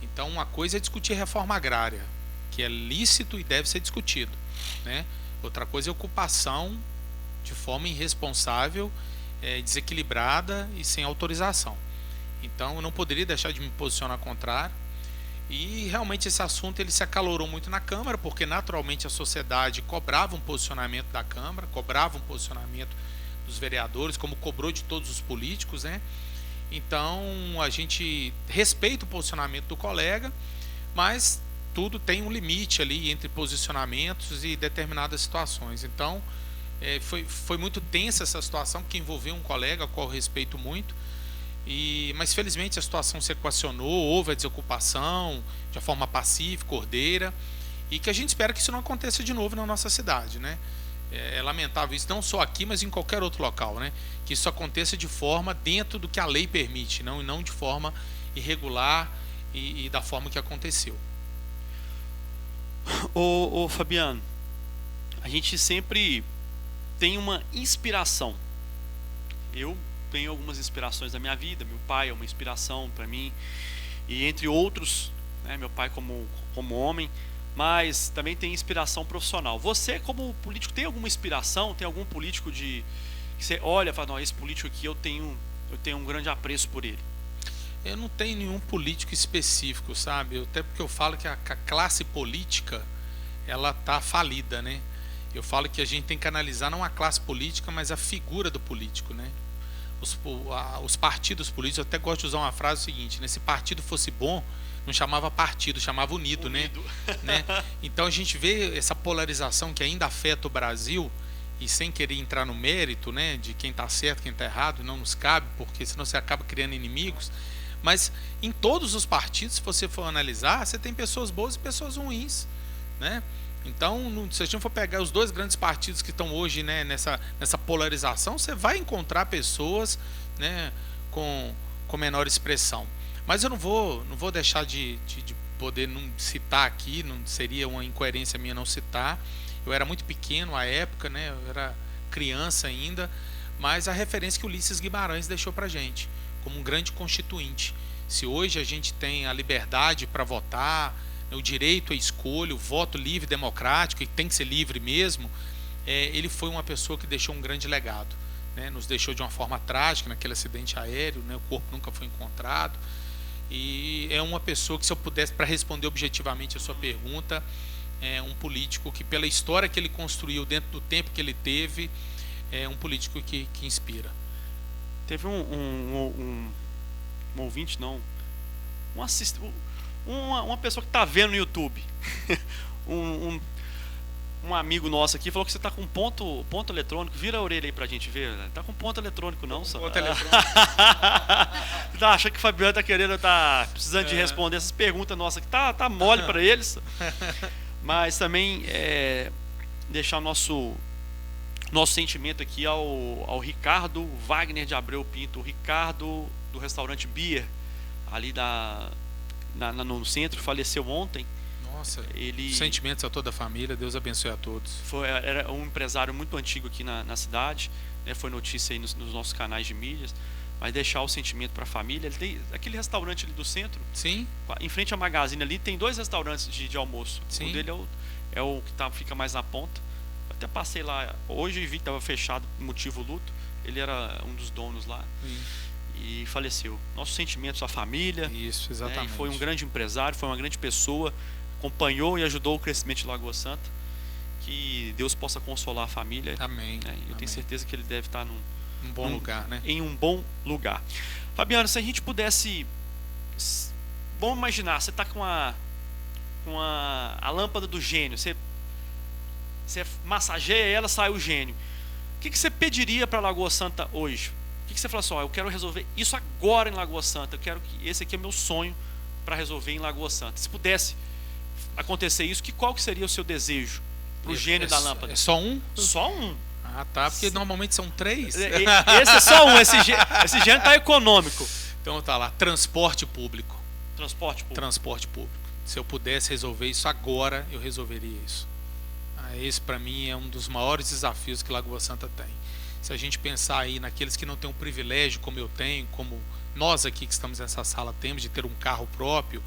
Então uma coisa é discutir reforma agrária, que é lícito e deve ser discutido, né? Outra coisa é ocupação de forma irresponsável, desequilibrada e sem autorização. Então eu não poderia deixar de me posicionar contrário. E realmente esse assunto ele se acalorou muito na Câmara, porque naturalmente a sociedade cobrava um posicionamento da Câmara, cobrava um posicionamento dos vereadores, como cobrou de todos os políticos, né? Então a gente respeita o posicionamento do colega, mas tudo tem um limite ali entre posicionamentos e determinadas situações. Então foi muito tensa essa situação, que envolveu um colega, ao qual eu respeito muito. Mas felizmente a situação se equacionou, houve a desocupação de forma pacífica, ordeira, e que a gente espera que isso não aconteça de novo na nossa cidade, né? É lamentável isso, não só aqui, mas em qualquer outro local, né? Que isso aconteça de forma dentro do que a lei permite, não de forma irregular e da forma que aconteceu.
Ô Fabiano, a gente sempre tem uma inspiração. Eu tenho algumas inspirações da minha vida. Meu pai é uma inspiração para mim, e entre outros, né, meu pai como homem, mas também tem inspiração profissional. Você, como político, tem alguma inspiração? Tem algum político que você olha e fala, não, esse político aqui eu tenho um grande apreço por ele?
Eu não tenho nenhum político específico, sabe? Até porque eu falo que a classe política, ela tá falida, né? Eu falo que a gente tem que analisar não a classe política, mas a figura do político, né? Os partidos políticos, eu até gosto de usar uma frase seguinte, né? Se partido fosse bom, não chamava partido, chamava unido. Né? Então a gente vê essa polarização que ainda afeta o Brasil, e sem querer entrar no mérito, né, de quem está certo, quem está errado, não nos cabe, porque senão você acaba criando inimigos. Mas em todos os partidos, se você for analisar, você tem pessoas boas e pessoas ruins, né? Então, se a gente for pegar os dois grandes partidos que estão hoje, né, nessa polarização, você vai encontrar pessoas, né, com menor expressão. Mas eu não vou deixar de poder não citar aqui, não seria uma incoerência minha não citar. Eu era muito pequeno à época, né, eu era criança ainda, mas a referência que o Ulisses Guimarães deixou para a gente, como um grande constituinte. Se hoje a gente tem a liberdade para votar, o direito à escolha, o voto livre, democrático, e tem que ser livre mesmo, ele foi uma pessoa que deixou um grande legado, né? Nos deixou de uma forma trágica naquele acidente aéreo, né? O corpo nunca foi encontrado, e é uma pessoa que, se eu pudesse, para responder objetivamente a sua pergunta, é um político que, pela história que ele construiu dentro do tempo que ele teve, é um político que inspira.
Teve um ouvinte, não, uma pessoa que está vendo no YouTube, um amigo nosso aqui falou que você está com ponto eletrônico. Vira a orelha aí pra gente ver. Tá com ponto eletrônico não, só. Ponto eletrônico. Tá achando que o Fabiano tá precisando de responder essas perguntas nossas que tá mole para eles. Mas também deixar o nosso sentimento aqui ao Ricardo Wagner de Abreu Pinto, o Ricardo do restaurante Beer, ali no centro, faleceu ontem.
Nossa, sentimentos a toda a família, Deus abençoe a todos.
Era um empresário muito antigo aqui na cidade, né? Foi notícia aí nos nossos canais de mídias, mas deixar o sentimento para a família. Ele tem aquele restaurante ali do centro.
Sim.
Em frente à Magazine ali, tem 2 restaurantes de almoço.
Sim.
Um dele é o que fica mais na ponta. Eu até passei lá hoje e vi que estava fechado por motivo luto. Ele era um dos donos lá. Sim. E faleceu. Nossos sentimentos à família.
Isso, exatamente.
Foi um grande empresário, foi uma grande pessoa, acompanhou e ajudou o crescimento de Lagoa Santa. Que Deus possa consolar a família.
Amém.
Eu tenho certeza que ele deve estar
num bom lugar, né?
Em um bom lugar. Fabiano, se a gente pudesse, vamos imaginar, você está com a lâmpada do gênio, você massageia ela, sai o gênio. O que você pediria para Lagoa Santa hoje? O que você fala assim, eu quero resolver isso agora em Lagoa Santa, eu quero que esse aqui é meu sonho para resolver em Lagoa Santa. Se pudesse acontecer isso, qual que seria o seu desejo para o gênio da lâmpada?
É só um?
Só um.
Ah, tá, porque normalmente são 3.
Esse é só um, esse gênio tá econômico.
Então tá lá, transporte público.
Transporte público.
Transporte público. Se eu pudesse resolver isso agora, eu resolveria isso. Esse para mim é um dos maiores desafios que Lagoa Santa tem. Se a gente pensar aí naqueles que não têm um privilégio como eu tenho, como nós aqui que estamos nessa sala temos, de ter um carro próprio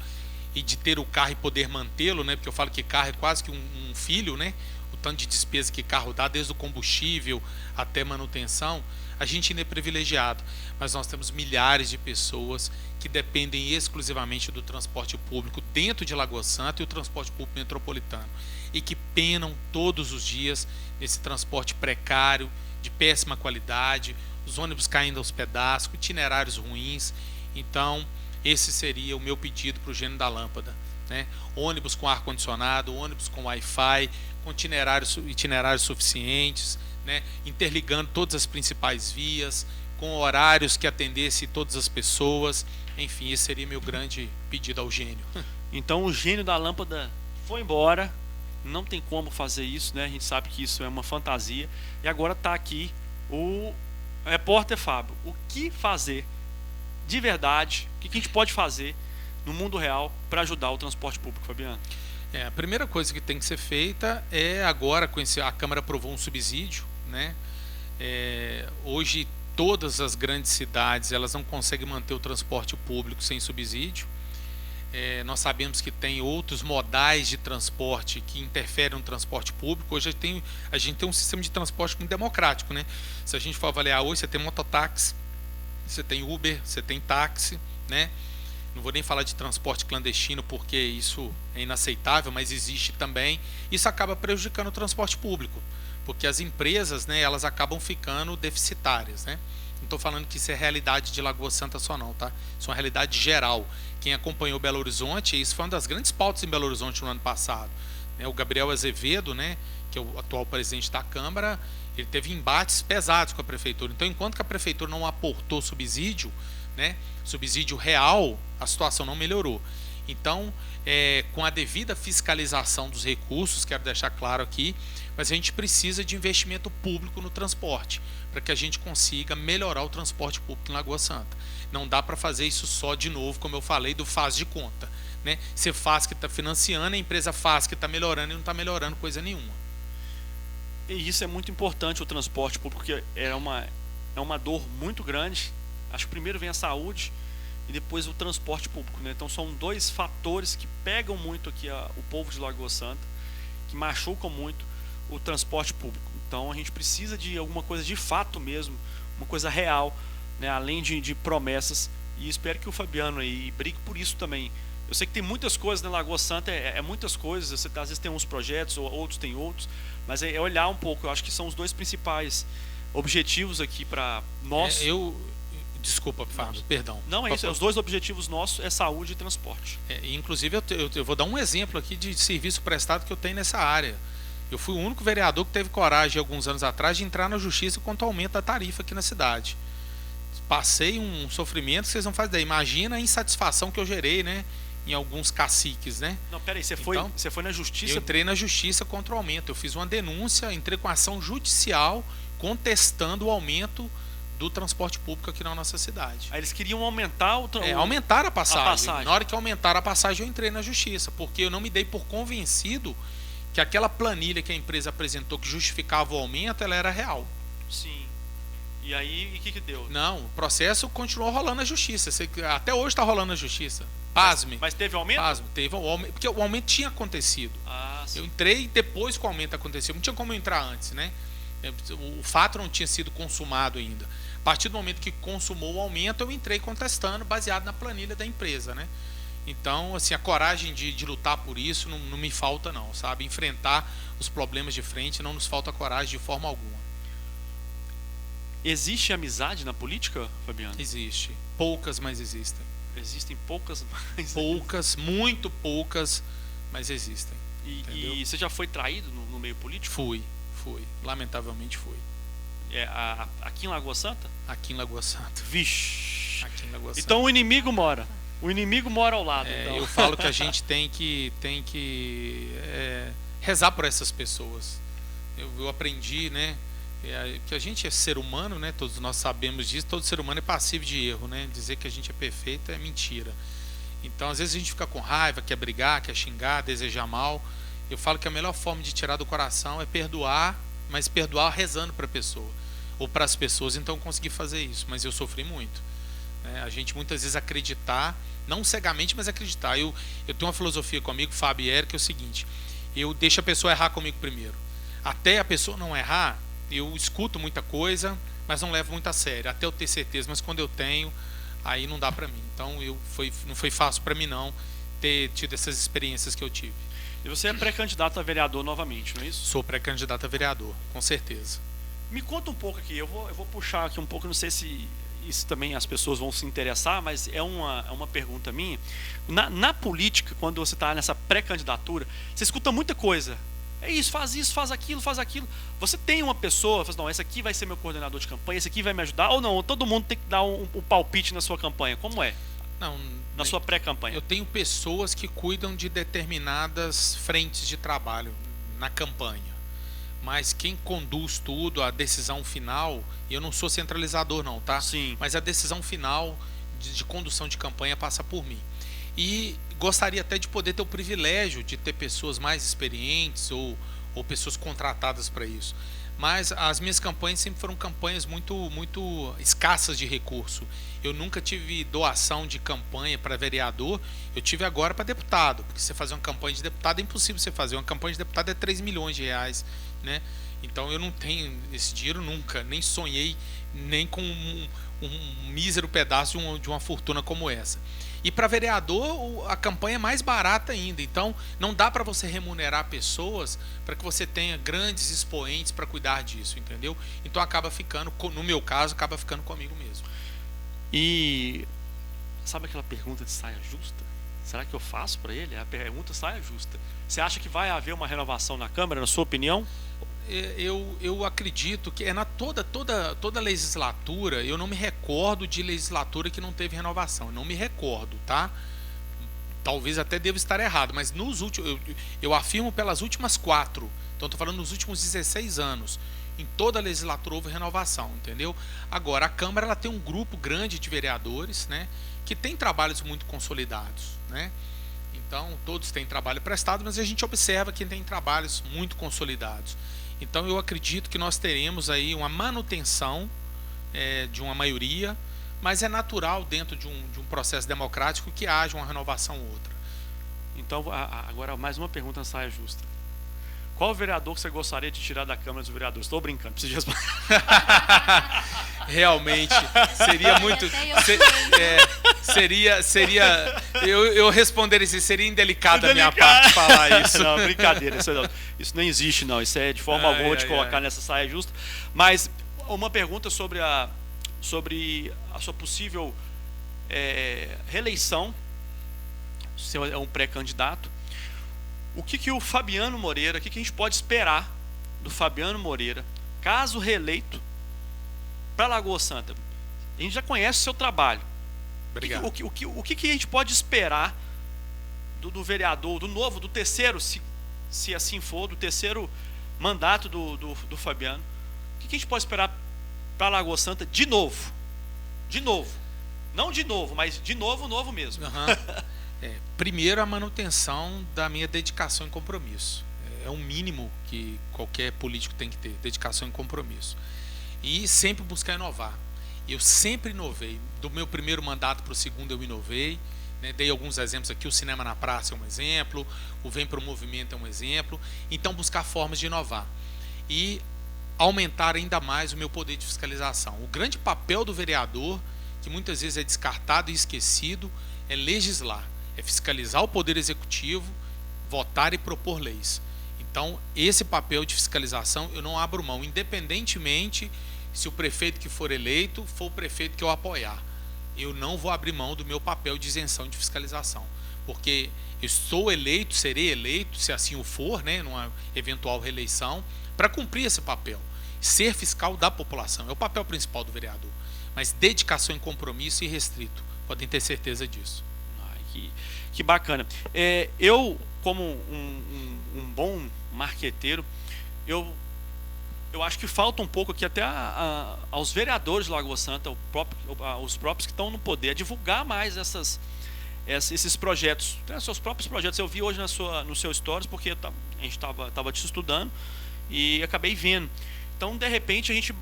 e de ter o carro e poder mantê-lo, né? Porque eu falo que carro é quase que um filho, né? O tanto de despesa que carro dá, desde o combustível até manutenção, a gente ainda é privilegiado, mas nós temos milhares de pessoas que dependem exclusivamente do transporte público dentro de Lagoa Santa e o transporte público metropolitano, e que penam todos os dias nesse transporte precário, de péssima qualidade, os ônibus caindo aos pedaços, itinerários ruins. Então esse seria o meu pedido para o gênio da lâmpada, né? Ônibus com ar-condicionado, ônibus com Wi-Fi, com itinerários suficientes, né? Interligando todas as principais vias, com horários que atendesse todas as pessoas. Enfim, esse seria meu grande pedido ao gênio.
Então o gênio da lâmpada foi embora, não tem como fazer isso, né? A gente sabe que isso é uma fantasia. E agora está aqui o repórter Fábio. O que fazer de verdade? O que a gente pode fazer no mundo real para ajudar o transporte público, Fabiano?
A primeira coisa que tem que ser feita é agora, a Câmara aprovou um subsídio, né? Hoje todas as grandes cidades elas não conseguem manter o transporte público sem subsídio. Nós sabemos que tem outros modais de transporte que interferem no transporte público. Hoje a gente tem um sistema de transporte muito democrático, né? Se a gente for avaliar hoje, você tem mototáxi, você tem Uber, você tem táxi, né? Não vou nem falar de transporte clandestino porque isso é inaceitável, mas existe também. Isso acaba prejudicando o transporte público, porque as empresas, né, elas acabam ficando deficitárias, né? Não estou falando que isso é realidade de Lagoa Santa só não, tá? Isso é uma realidade geral. Quem acompanhou Belo Horizonte, isso foi uma das grandes pautas em Belo Horizonte no ano passado. O Gabriel Azevedo, né, que é o atual presidente da Câmara, ele teve embates pesados com a prefeitura. Então, enquanto que a prefeitura não aportou subsídio, né, subsídio real, a situação não melhorou. Então, com a devida fiscalização dos recursos, quero deixar claro aqui, mas a gente precisa de investimento público no transporte, para que a gente consiga melhorar o transporte público em Lagoa Santa. Não dá para fazer isso só de novo, como eu falei, do faz de conta, né? Você faz que está financiando, a empresa faz que está melhorando e não está melhorando coisa nenhuma.
E isso é muito importante, o transporte público, porque é uma dor muito grande. Acho que primeiro vem a saúde e depois o transporte público, né? Então são dois fatores que pegam muito aqui o povo de Lagoa Santa, que machucam muito o transporte público. Então a gente precisa de alguma coisa de fato mesmo, uma coisa real, né? Além de promessas, e espero que o Fabiano aí brigue por isso também. Eu sei que tem muitas coisas na Lagoa Santa, muitas coisas, você às vezes tem uns projetos, ou outros tem outros, mas é olhar um pouco. Eu acho que são os dois principais objetivos aqui para nós.
Desculpa, Fábio, perdão.
Não, é isso. Os dois objetivos nossos é saúde e transporte.
Inclusive, eu vou dar um exemplo aqui de serviço prestado que eu tenho nessa área. Eu fui o único vereador que teve coragem, alguns anos atrás, de entrar na justiça contra o aumento da tarifa aqui na cidade. Passei um sofrimento que vocês não fazem ideia. Imagina a insatisfação que eu gerei, né? Em alguns caciques, né?
Não, peraí, você foi na justiça?
Eu entrei na justiça contra o aumento. Eu fiz uma denúncia, entrei com ação judicial contestando o aumento do transporte público aqui na nossa cidade.
Aí eles queriam aumentar
aumentar a passagem. Na hora que aumentaram a passagem, eu entrei na justiça, porque eu não me dei por convencido que aquela planilha que a empresa apresentou que justificava o aumento, ela era real.
Sim. E aí, o que deu?
Não, o processo continuou rolando na justiça. Até hoje está rolando na justiça. Pasme.
Mas teve aumento?
Pasme, teve um aumento, porque o aumento tinha acontecido.
Sim.
Eu entrei depois que o aumento aconteceu. Não tinha como eu entrar antes, né? O fato não tinha sido consumado ainda. A partir do momento que consumou o aumento, eu entrei contestando, baseado na planilha da empresa, né? Então, assim, a coragem de lutar por isso não me falta não, sabe? Enfrentar os problemas de frente, não nos falta coragem de forma alguma.
Existe amizade na política, Fabiano?
Existe. Poucas, mas existem.
Existem poucas, mas...
Poucas, muito poucas, mas existem.
E você já foi traído no meio político?
Fui. Lamentavelmente fui.
Aqui em Lagoa Santa?
Aqui em Lagoa Santa.
Vixe.
Aqui em Lagoa Santa.
Então o inimigo mora. O inimigo mora ao lado. Então.
Eu falo que a gente tem que rezar por essas pessoas. Eu aprendi, né? Que a gente é ser humano, né? Todos nós sabemos disso. Todo ser humano é passivo de erro, né? Dizer que a gente é perfeito é mentira. Então, às vezes a gente fica com raiva, quer brigar, quer xingar, desejar mal. Eu falo que a melhor forma de tirar do coração é perdoar, mas perdoar rezando para a pessoa ou para as pessoas. Então, eu consegui fazer isso, mas eu sofri muito. A gente muitas vezes acreditar, não cegamente, mas acreditar. Eu tenho uma filosofia comigo, Fábio e Eric, que é o seguinte: eu deixo a pessoa errar comigo primeiro. Até a pessoa não errar, eu escuto muita coisa, mas não levo muito a sério, até eu ter certeza. Mas quando eu tenho, aí não dá para mim. Então não foi fácil para mim não ter tido essas experiências que eu tive.
E você é pré-candidato a vereador novamente, não é isso?
Sou pré-candidato a vereador, com certeza.
Me conta um pouco aqui, eu vou puxar aqui um pouco, não sei se isso também as pessoas vão se interessar, mas é uma pergunta minha. Na política, quando você está nessa pré-candidatura, você escuta muita coisa. é isso, faz aquilo, faz aquilo. Você tem uma pessoa, fala, não, esse aqui vai ser meu coordenador de campanha, esse aqui vai me ajudar, ou não, todo mundo tem que dar um palpite na sua campanha, como é?
Não,
Na sua pré-campanha.
eu tenho pessoas que cuidam de determinadas frentes de trabalho na campanha. Mas quem conduz tudo, a decisão final, e eu não sou centralizador não, tá?
Sim.
Mas a decisão final de condução de campanha passa por mim. E gostaria até de poder ter o privilégio de ter pessoas mais experientes ou pessoas contratadas para isso. Mas as minhas campanhas sempre foram campanhas muito escassas de recurso. Eu nunca tive doação de campanha para vereador, eu tive agora para deputado, porque você fazer uma campanha de deputado é impossível você fazer. Uma campanha de deputado é 3 milhões de reais, né? Então eu não tenho esse dinheiro nunca, nem sonhei nem com um mísero pedaço de uma fortuna como essa. E para vereador, a campanha é mais barata ainda. Então, não dá para você remunerar pessoas para que você tenha grandes expoentes para cuidar disso, entendeu? Então, acaba ficando, no meu caso, acaba ficando comigo mesmo.
E sabe aquela pergunta de saia justa? Será que eu faço para ele? A pergunta saia justa. Você acha que vai haver uma renovação na Câmara, na sua opinião?
Eu acredito que é na toda legislatura. Eu não me recordo de legislatura que não teve renovação. Eu não me recordo, tá? Talvez até devo estar errado, mas nos últimos, eu afirmo pelas últimas 4. Então estou falando nos últimos 16 anos. Em toda a legislatura houve renovação, entendeu? Agora a Câmara ela tem um grupo grande de vereadores, né, que tem trabalhos muito consolidados, né? Então todos têm trabalho prestado, mas a gente observa que tem trabalhos muito consolidados. Então eu acredito que nós teremos aí uma manutenção de uma maioria, mas é natural dentro de um processo democrático que haja uma renovação ou outra.
Então, agora mais uma pergunta na saia justa. Qual vereador que você gostaria de tirar da Câmara dos Vereadores? Estou brincando, preciso responder.
Realmente, seria muito... Eu responderia assim, seria indelicado da minha parte falar isso.
Não, brincadeira, isso não existe não, isso é de forma alguma de colocar nessa saia justa. Mas uma pergunta sobre a sua possível reeleição, se é um pré-candidato. O que o Fabiano Moreira, o que a gente pode esperar do Fabiano Moreira, caso reeleito, para Lagoa Santa? A gente já conhece o seu trabalho.
Obrigado.
O que a gente pode esperar do vereador, do terceiro, se assim for, do terceiro mandato do Fabiano? O que a gente pode esperar para Lagoa Santa de novo? De novo. Não de novo, mas de novo mesmo.
Uhum. Primeiro, a manutenção da minha dedicação e compromisso. É o mínimo que qualquer político tem que ter, dedicação e compromisso. E sempre buscar inovar. Eu sempre inovei. Do meu primeiro mandato para o segundo eu inovei, né? Dei alguns exemplos aqui, o Cinema na Praça é um exemplo, o Vem para o Movimento é um exemplo. Então, buscar formas de inovar. E aumentar ainda mais o meu poder de fiscalização. O grande papel do vereador, que muitas vezes é descartado e esquecido, é legislar. É fiscalizar o Poder Executivo, votar e propor leis. Então, esse papel de fiscalização eu não abro mão, independentemente se o prefeito que for eleito for o prefeito que eu apoiar. Eu não vou abrir mão do meu papel de isenção de fiscalização, porque eu sou eleito, serei eleito, se assim o for, né, numa eventual reeleição, para cumprir esse papel. Ser fiscal da população é o papel principal do vereador, mas dedicação e compromisso irrestrito, podem ter certeza disso.
Que bacana. Eu, como um bom marqueteiro, eu acho que falta um pouco aqui até aos vereadores de Lagoa Santa, os próprios que estão no poder, divulgar mais esses projetos, né, seus próprios projetos. Eu vi hoje no seu stories, porque a gente estava te estudando e acabei vendo. Então, de repente, a gente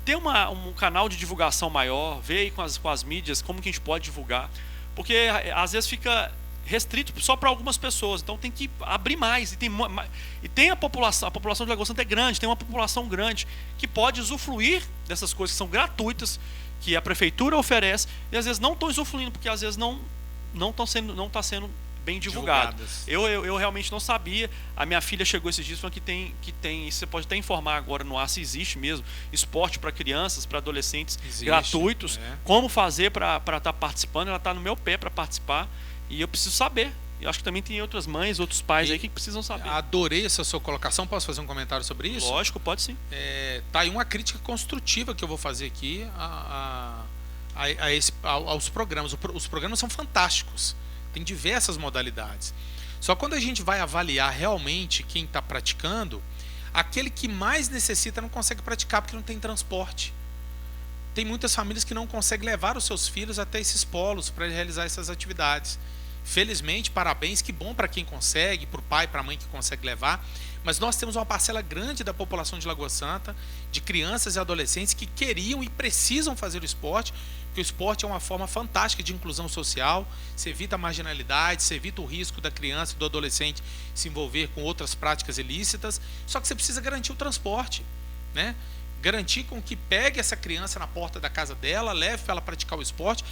ter um canal de divulgação maior, ver aí com as mídias como que a gente pode divulgar. Porque às vezes fica restrito só para algumas pessoas, então tem que abrir mais. E tem a população de Lagoa Santa é grande, tem uma população grande que pode usufruir dessas coisas que são gratuitas, que a prefeitura oferece, e às vezes não estão usufruindo, porque às vezes não está sendo bem divulgado. Eu realmente não sabia. A minha filha chegou esses dias falando que tem, você pode até informar agora no ar se existe mesmo, esporte para crianças, para adolescentes, gratuitos, como fazer para estar participando. Ela está no meu pé para participar, e eu preciso saber. eu acho que também tem outras mães, outros pais aí que precisam saber.
Adorei essa sua colocação. Posso fazer um comentário sobre isso?
Lógico, pode sim.
Tá aí uma crítica construtiva que eu vou fazer aqui aos programas. Os programas são fantásticos, tem diversas modalidades. Só quando a gente vai avaliar realmente quem está praticando, aquele que mais necessita não consegue praticar porque não tem transporte. Tem muitas famílias que não conseguem levar os seus filhos até esses polos para realizar essas atividades. Felizmente, parabéns, que bom para quem consegue, para o pai, para a mãe que consegue levar. Mas nós temos uma parcela grande da população de Lagoa Santa, de crianças e adolescentes que queriam e precisam fazer o esporte, porque o esporte é uma forma fantástica de inclusão social, se evita a marginalidade, se evita o risco da criança e do adolescente se envolver com outras práticas ilícitas, só que você precisa garantir o transporte, né? Garantir com que pegue essa criança na porta da casa dela, leve para ela praticar o esporte,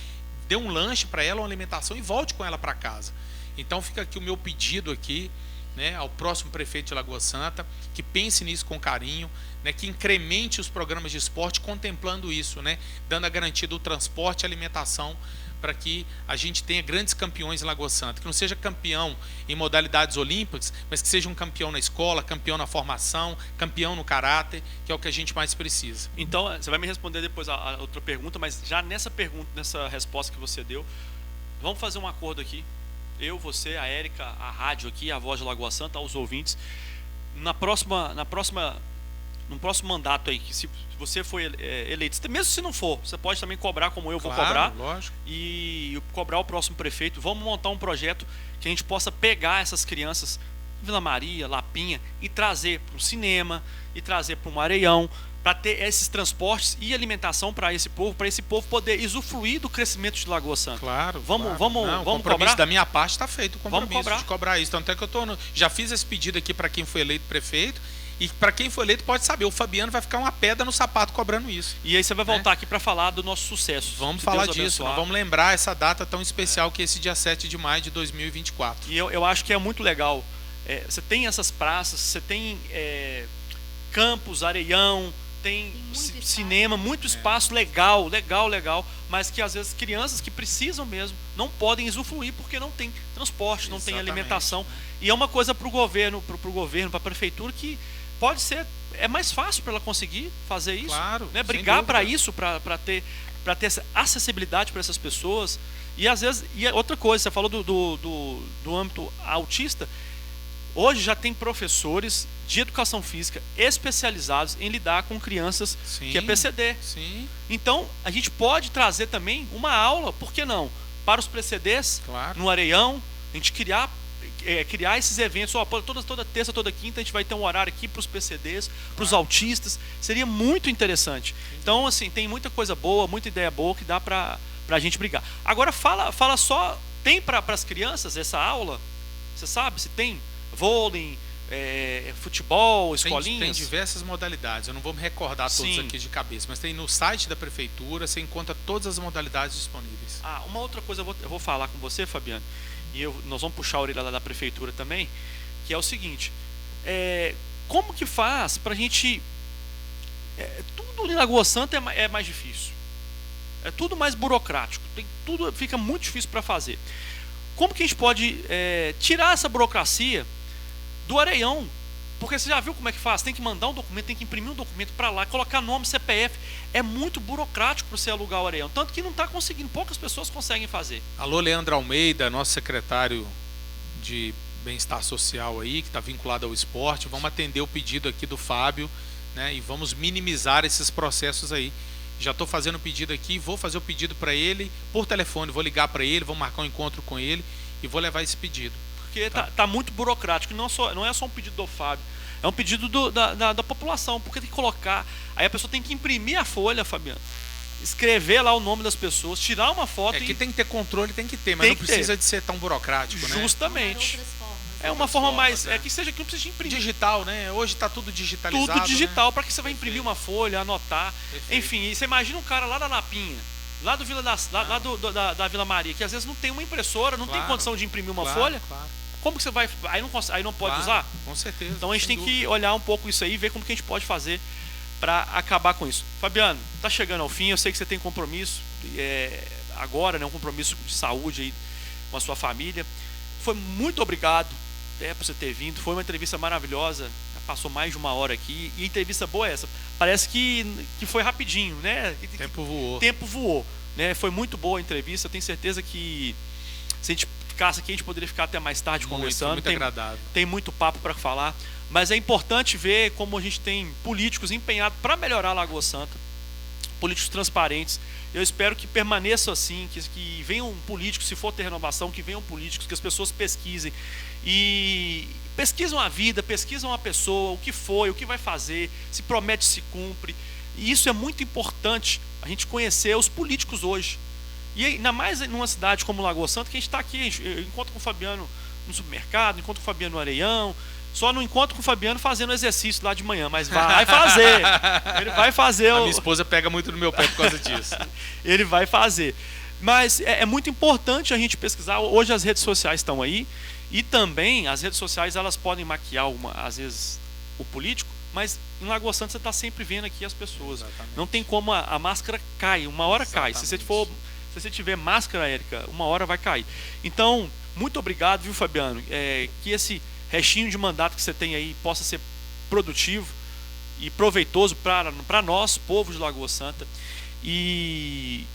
dê um lanche para ela, uma alimentação e volte com ela para casa. Então fica aqui o meu pedido aqui, né, ao próximo prefeito de Lagoa Santa, que pense nisso com carinho, né, que incremente os programas de esporte contemplando isso, né, dando a garantia do transporte e alimentação para que a gente tenha grandes campeões em Lagoa Santa, que não seja campeão em modalidades olímpicas, mas que seja um campeão na escola, campeão na formação, campeão no caráter, que é o que a gente mais precisa.
Então, você vai me responder depois a outra pergunta, mas já nessa pergunta, nessa resposta que você deu, vamos fazer um acordo aqui. Eu, você, a Érica, a rádio aqui, a Voz de Lagoa Santa, aos ouvintes. No próximo mandato aí, que se você for eleito, mesmo se não for, você pode também cobrar como eu vou cobrar.
Lógico.
E cobrar o próximo prefeito. Vamos montar um projeto que a gente possa pegar essas crianças, Vila Maria, Lapinha, e trazer para o cinema, e trazer para um Areião, para ter esses transportes e alimentação para esse povo poder usufruir do crescimento de Lagoa Santa.
Claro.
Vamos
compromisso
cobrar?
Da minha parte está feito o compromisso
de
cobrar isso. Tanto é que eu já fiz esse pedido aqui para quem foi eleito prefeito. E para quem foi eleito pode saber, o Fabiano vai ficar uma pedra no sapato cobrando isso.
E aí você vai voltar aqui para falar do nosso sucesso.
Vamos falar disso, nós vamos lembrar essa data tão especial que é esse dia 7 de maio de 2024.
E eu acho que é muito legal. Você tem essas praças, você tem campos, Areião, tem cinema, muito espaço legal, mas que às vezes crianças que precisam mesmo não podem usufruir porque não tem transporte, não tem alimentação. E é uma coisa para o governo, para a prefeitura, que pode ser, é mais fácil para ela conseguir fazer isso, né? Brigar para isso, para ter essa acessibilidade para essas pessoas. E às vezes, outra coisa, você falou do âmbito autista. Hoje já tem professores de educação física especializados em lidar com crianças que é PCD.
Sim.
Então, a gente pode trazer também uma aula, por que não? Para os PCDs, no Areião, a gente criar esses eventos. Toda terça, toda quinta, a gente vai ter um horário aqui para os PCDs, para os autistas. Seria muito interessante. Então, assim, tem muita coisa boa, muita ideia boa que dá para a gente brigar. Agora, fala só, tem para as crianças essa aula? Você sabe se tem vôlei, futebol, escolinhas?
Tem diversas modalidades, eu não vou me recordar todos aqui de cabeça, mas tem no site da prefeitura, você encontra todas as modalidades disponíveis.
Uma outra coisa eu vou falar com você, Fabiano, e nós vamos puxar a orelha lá da prefeitura também, que é o seguinte, como que faz para a gente... tudo em Lagoa Santa é mais difícil, é tudo mais burocrático, tudo fica muito difícil para fazer. Como que a gente pode tirar essa burocracia do Areião? Porque você já viu como é que faz? Tem que mandar um documento, tem que imprimir um documento para lá, colocar nome, CPF. É muito burocrático para você alugar o Areião. Tanto que não está conseguindo, poucas pessoas conseguem fazer.
Alô, Leandro Almeida, nosso secretário de Bem-Estar Social aí, que está vinculado ao esporte. Vamos atender o pedido aqui do Fábio, né, e vamos minimizar esses processos aí. Já estou fazendo o pedido aqui, vou fazer o pedido para ele por telefone, vou ligar para ele, vou marcar um encontro com ele e vou levar esse pedido.
Porque tá muito burocrático, não é só um pedido do Fábio, é um pedido da população, porque tem que colocar, aí a pessoa tem que imprimir a folha, Fabiano, escrever lá o nome das pessoas, tirar uma foto.
Que tem que ter controle, tem que ter, mas não precisa de ser tão burocrático, né?
Justamente. É uma forma mais, que seja que não precisa de imprimir.
Digital, né? Hoje está tudo digitalizado.
Tudo digital,
né?
Para que você vai imprimir uma folha, anotar. Perfeito. Enfim, e você imagina um cara lá da Lapinha, lá do da Vila Maria, que às vezes não tem uma impressora, não tem condição de imprimir uma folha. Como que você vai... Aí não pode usar?
Com certeza.
Então a gente tem que olhar um pouco isso aí e ver como que a gente pode fazer para acabar com isso. Fabiano, tá chegando ao fim, eu sei que você tem compromisso agora, né, um compromisso de saúde aí com a sua família. Foi muito obrigado por você ter vindo. Foi uma entrevista maravilhosa. Já passou mais de 1 hora aqui. E entrevista boa é essa. Parece que foi rapidinho, né?
O tempo voou.
O tempo voou, né? Foi muito boa a entrevista. Eu tenho certeza que se a gente ficasse aqui, a gente poderia ficar até mais tarde conversando.
Muito agradável.
Tem muito papo para falar. Mas é importante ver como a gente tem políticos empenhados para melhorar a Lagoa Santa. Políticos transparentes. Eu espero que permaneça assim, que venham políticos, se for ter renovação, que venham políticos, que as pessoas pesquisem. E pesquisam a vida, pesquisam a pessoa, o que foi, o que vai fazer, se promete, se cumpre. E isso é muito importante, a gente conhecer os políticos hoje. E ainda mais numa cidade como Lagoa Santa, que a gente está aqui, eu encontro com o Fabiano no supermercado, encontro com o Fabiano no Areião, só não encontro com o Fabiano fazendo exercício lá de manhã, mas vai fazer. Ele vai fazer.
A minha esposa pega muito no meu pé por causa disso.
Ele vai fazer. Mas é muito importante a gente pesquisar. Hoje as redes sociais estão aí. E também as redes sociais elas podem maquiar, às vezes, o político. Mas em Lagoa Santa você está sempre vendo aqui as pessoas.
Exatamente.
Não tem como a máscara cai. Uma hora cai. Se você tiver máscara, Érica, uma hora vai cair. Então, muito obrigado, viu, Fabiano? Que esse restinho de mandato que você tem aí possa ser produtivo e proveitoso para nós, povo de Lagoa Santa, e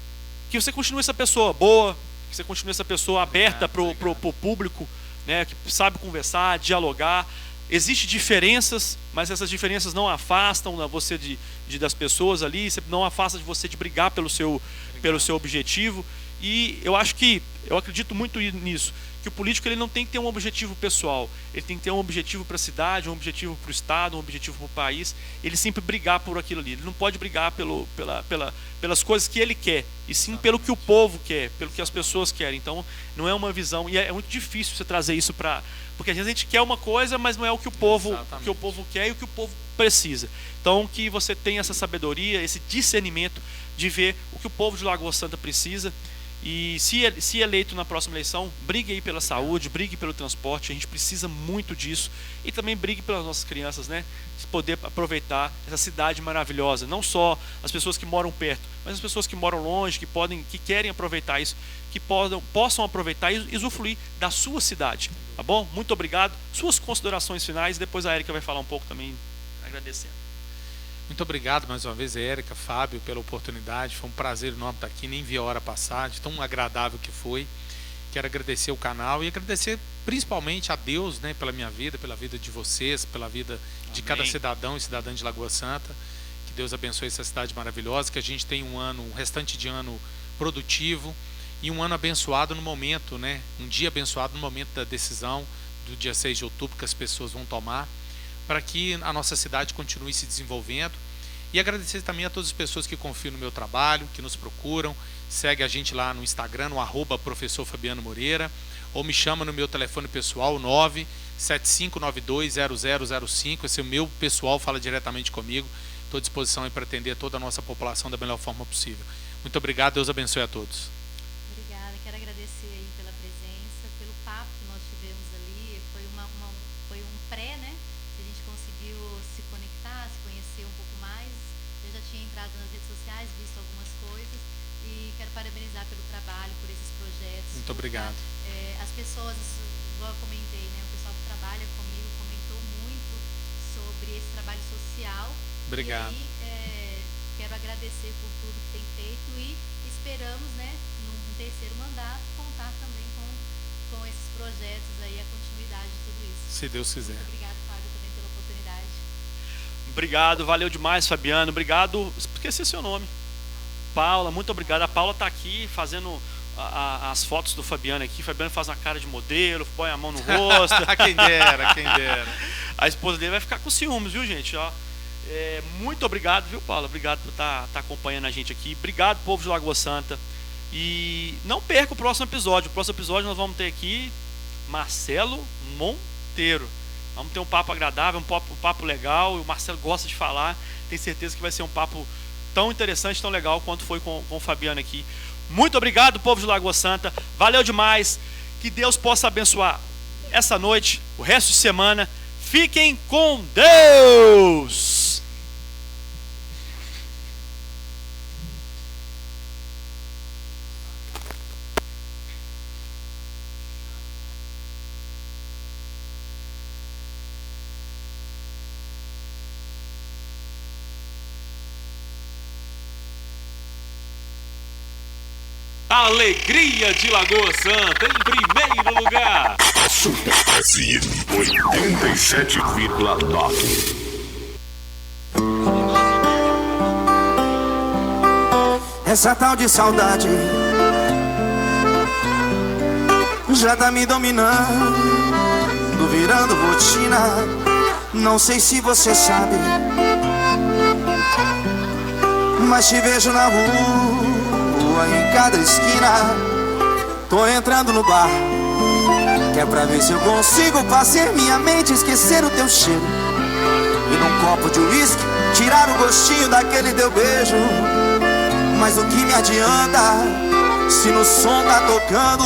que você continue essa pessoa boa, que você continue essa pessoa aberta para o público, né, que sabe conversar, dialogar. Existem diferenças, mas essas diferenças não afastam você das pessoas ali, não afasta de você de brigar pelo seu objetivo. E eu acredito muito nisso, que o político ele não tem que ter um objetivo pessoal, ele tem que ter um objetivo para a cidade, um objetivo para o estado, um objetivo para o país. Ele sempre brigar por aquilo ali. Ele não pode brigar pelas coisas que ele quer, e sim pelo que o povo quer, pelo que as pessoas querem. Então não é uma visão, e é muito difícil você trazer isso porque às vezes a gente quer uma coisa, mas não é o que o povo quer e o que o povo precisa. Então que você tenha essa sabedoria, esse discernimento de ver o que o povo de Lagoa Santa precisa. E se eleito na próxima eleição, brigue aí pela saúde, brigue pelo transporte. A gente precisa muito disso. E também brigue pelas nossas crianças, né? De poder aproveitar essa cidade maravilhosa. Não só as pessoas que moram perto, mas as pessoas que moram longe, que querem aproveitar isso, que possam aproveitar e usufruir da sua cidade. Tá bom? Muito obrigado. Suas considerações finais. Depois a Érica vai falar um pouco também, agradecendo.
Muito obrigado mais uma vez, Érica, Fábio, pela oportunidade. Foi um prazer enorme estar aqui, nem vi a hora passar, de tão agradável que foi. Quero agradecer o canal e agradecer principalmente a Deus, né, pela minha vida, pela vida de vocês, pela vida de cada cidadão e cidadã de Lagoa Santa. Que Deus abençoe essa cidade maravilhosa, que a gente tenha um restante de ano produtivo e um ano abençoado no momento, né, um dia abençoado no momento da decisão do dia 6 de outubro que as pessoas vão tomar, para que a nossa cidade continue se desenvolvendo. E agradecer também a todas as pessoas que confiam no meu trabalho, que nos procuram, segue a gente lá no Instagram, no @professor Fabiano Moreira, ou me chama no meu telefone pessoal, 975920005, esse é o meu pessoal, fala diretamente comigo. Estou à disposição para atender toda a nossa população da melhor forma possível. Muito obrigado, Deus abençoe a todos.
Obrigada, quero agradecer aí pela presença, pelo papo que nós tivemos ali, foi um pré, né? A gente conseguiu se conectar, se conhecer um pouco mais. Eu já tinha entrado nas redes sociais, visto algumas coisas, e quero parabenizar pelo trabalho, por esses projetos.
Muito obrigado.
As pessoas, igual eu comentei, né? O pessoal que trabalha comigo comentou muito sobre esse trabalho social.
Obrigado.
E aí, quero agradecer por tudo que tem feito e esperamos, né, num terceiro mandato, contar também com esses projetos aí, a continuidade de tudo isso.
Se Deus quiser.
Muito obrigado, Fábio, também pela oportunidade.
Obrigado, valeu demais, Fabiano. Obrigado, esqueci seu nome. Paula, muito obrigado. A Paula está aqui fazendo as fotos do Fabiano aqui. O Fabiano faz uma cara de modelo, põe a mão no rosto.
Quem dera, quem dera.
A esposa dele vai ficar com ciúmes, viu, gente? Ó, muito obrigado, viu, Paula? Obrigado por estar acompanhando a gente aqui. Obrigado, povo de Lagoa Santa. E não perca o próximo episódio. O próximo episódio nós vamos ter aqui Marcelo Monteiro. Vamos ter um papo agradável, um papo legal. O Marcelo gosta de falar. Tenho certeza que vai ser um papo tão interessante, tão legal quanto foi com o Fabiano aqui. Muito obrigado, povo de Lagoa Santa. Valeu demais. Que Deus possa abençoar essa noite, o resto de semana. Fiquem com Deus! Alegria de Lagoa Santa em primeiro lugar.
Super FM 87,9.
Essa tal de saudade já tá me dominando, virando rotina. Não sei se você sabe, mas te vejo na rua, em cada esquina. Tô entrando no bar, que é pra ver se eu consigo fazer minha mente esquecer o teu cheiro. E num copo de uísque, tirar o gostinho daquele teu beijo. Mas o que me adianta se no som tá tocando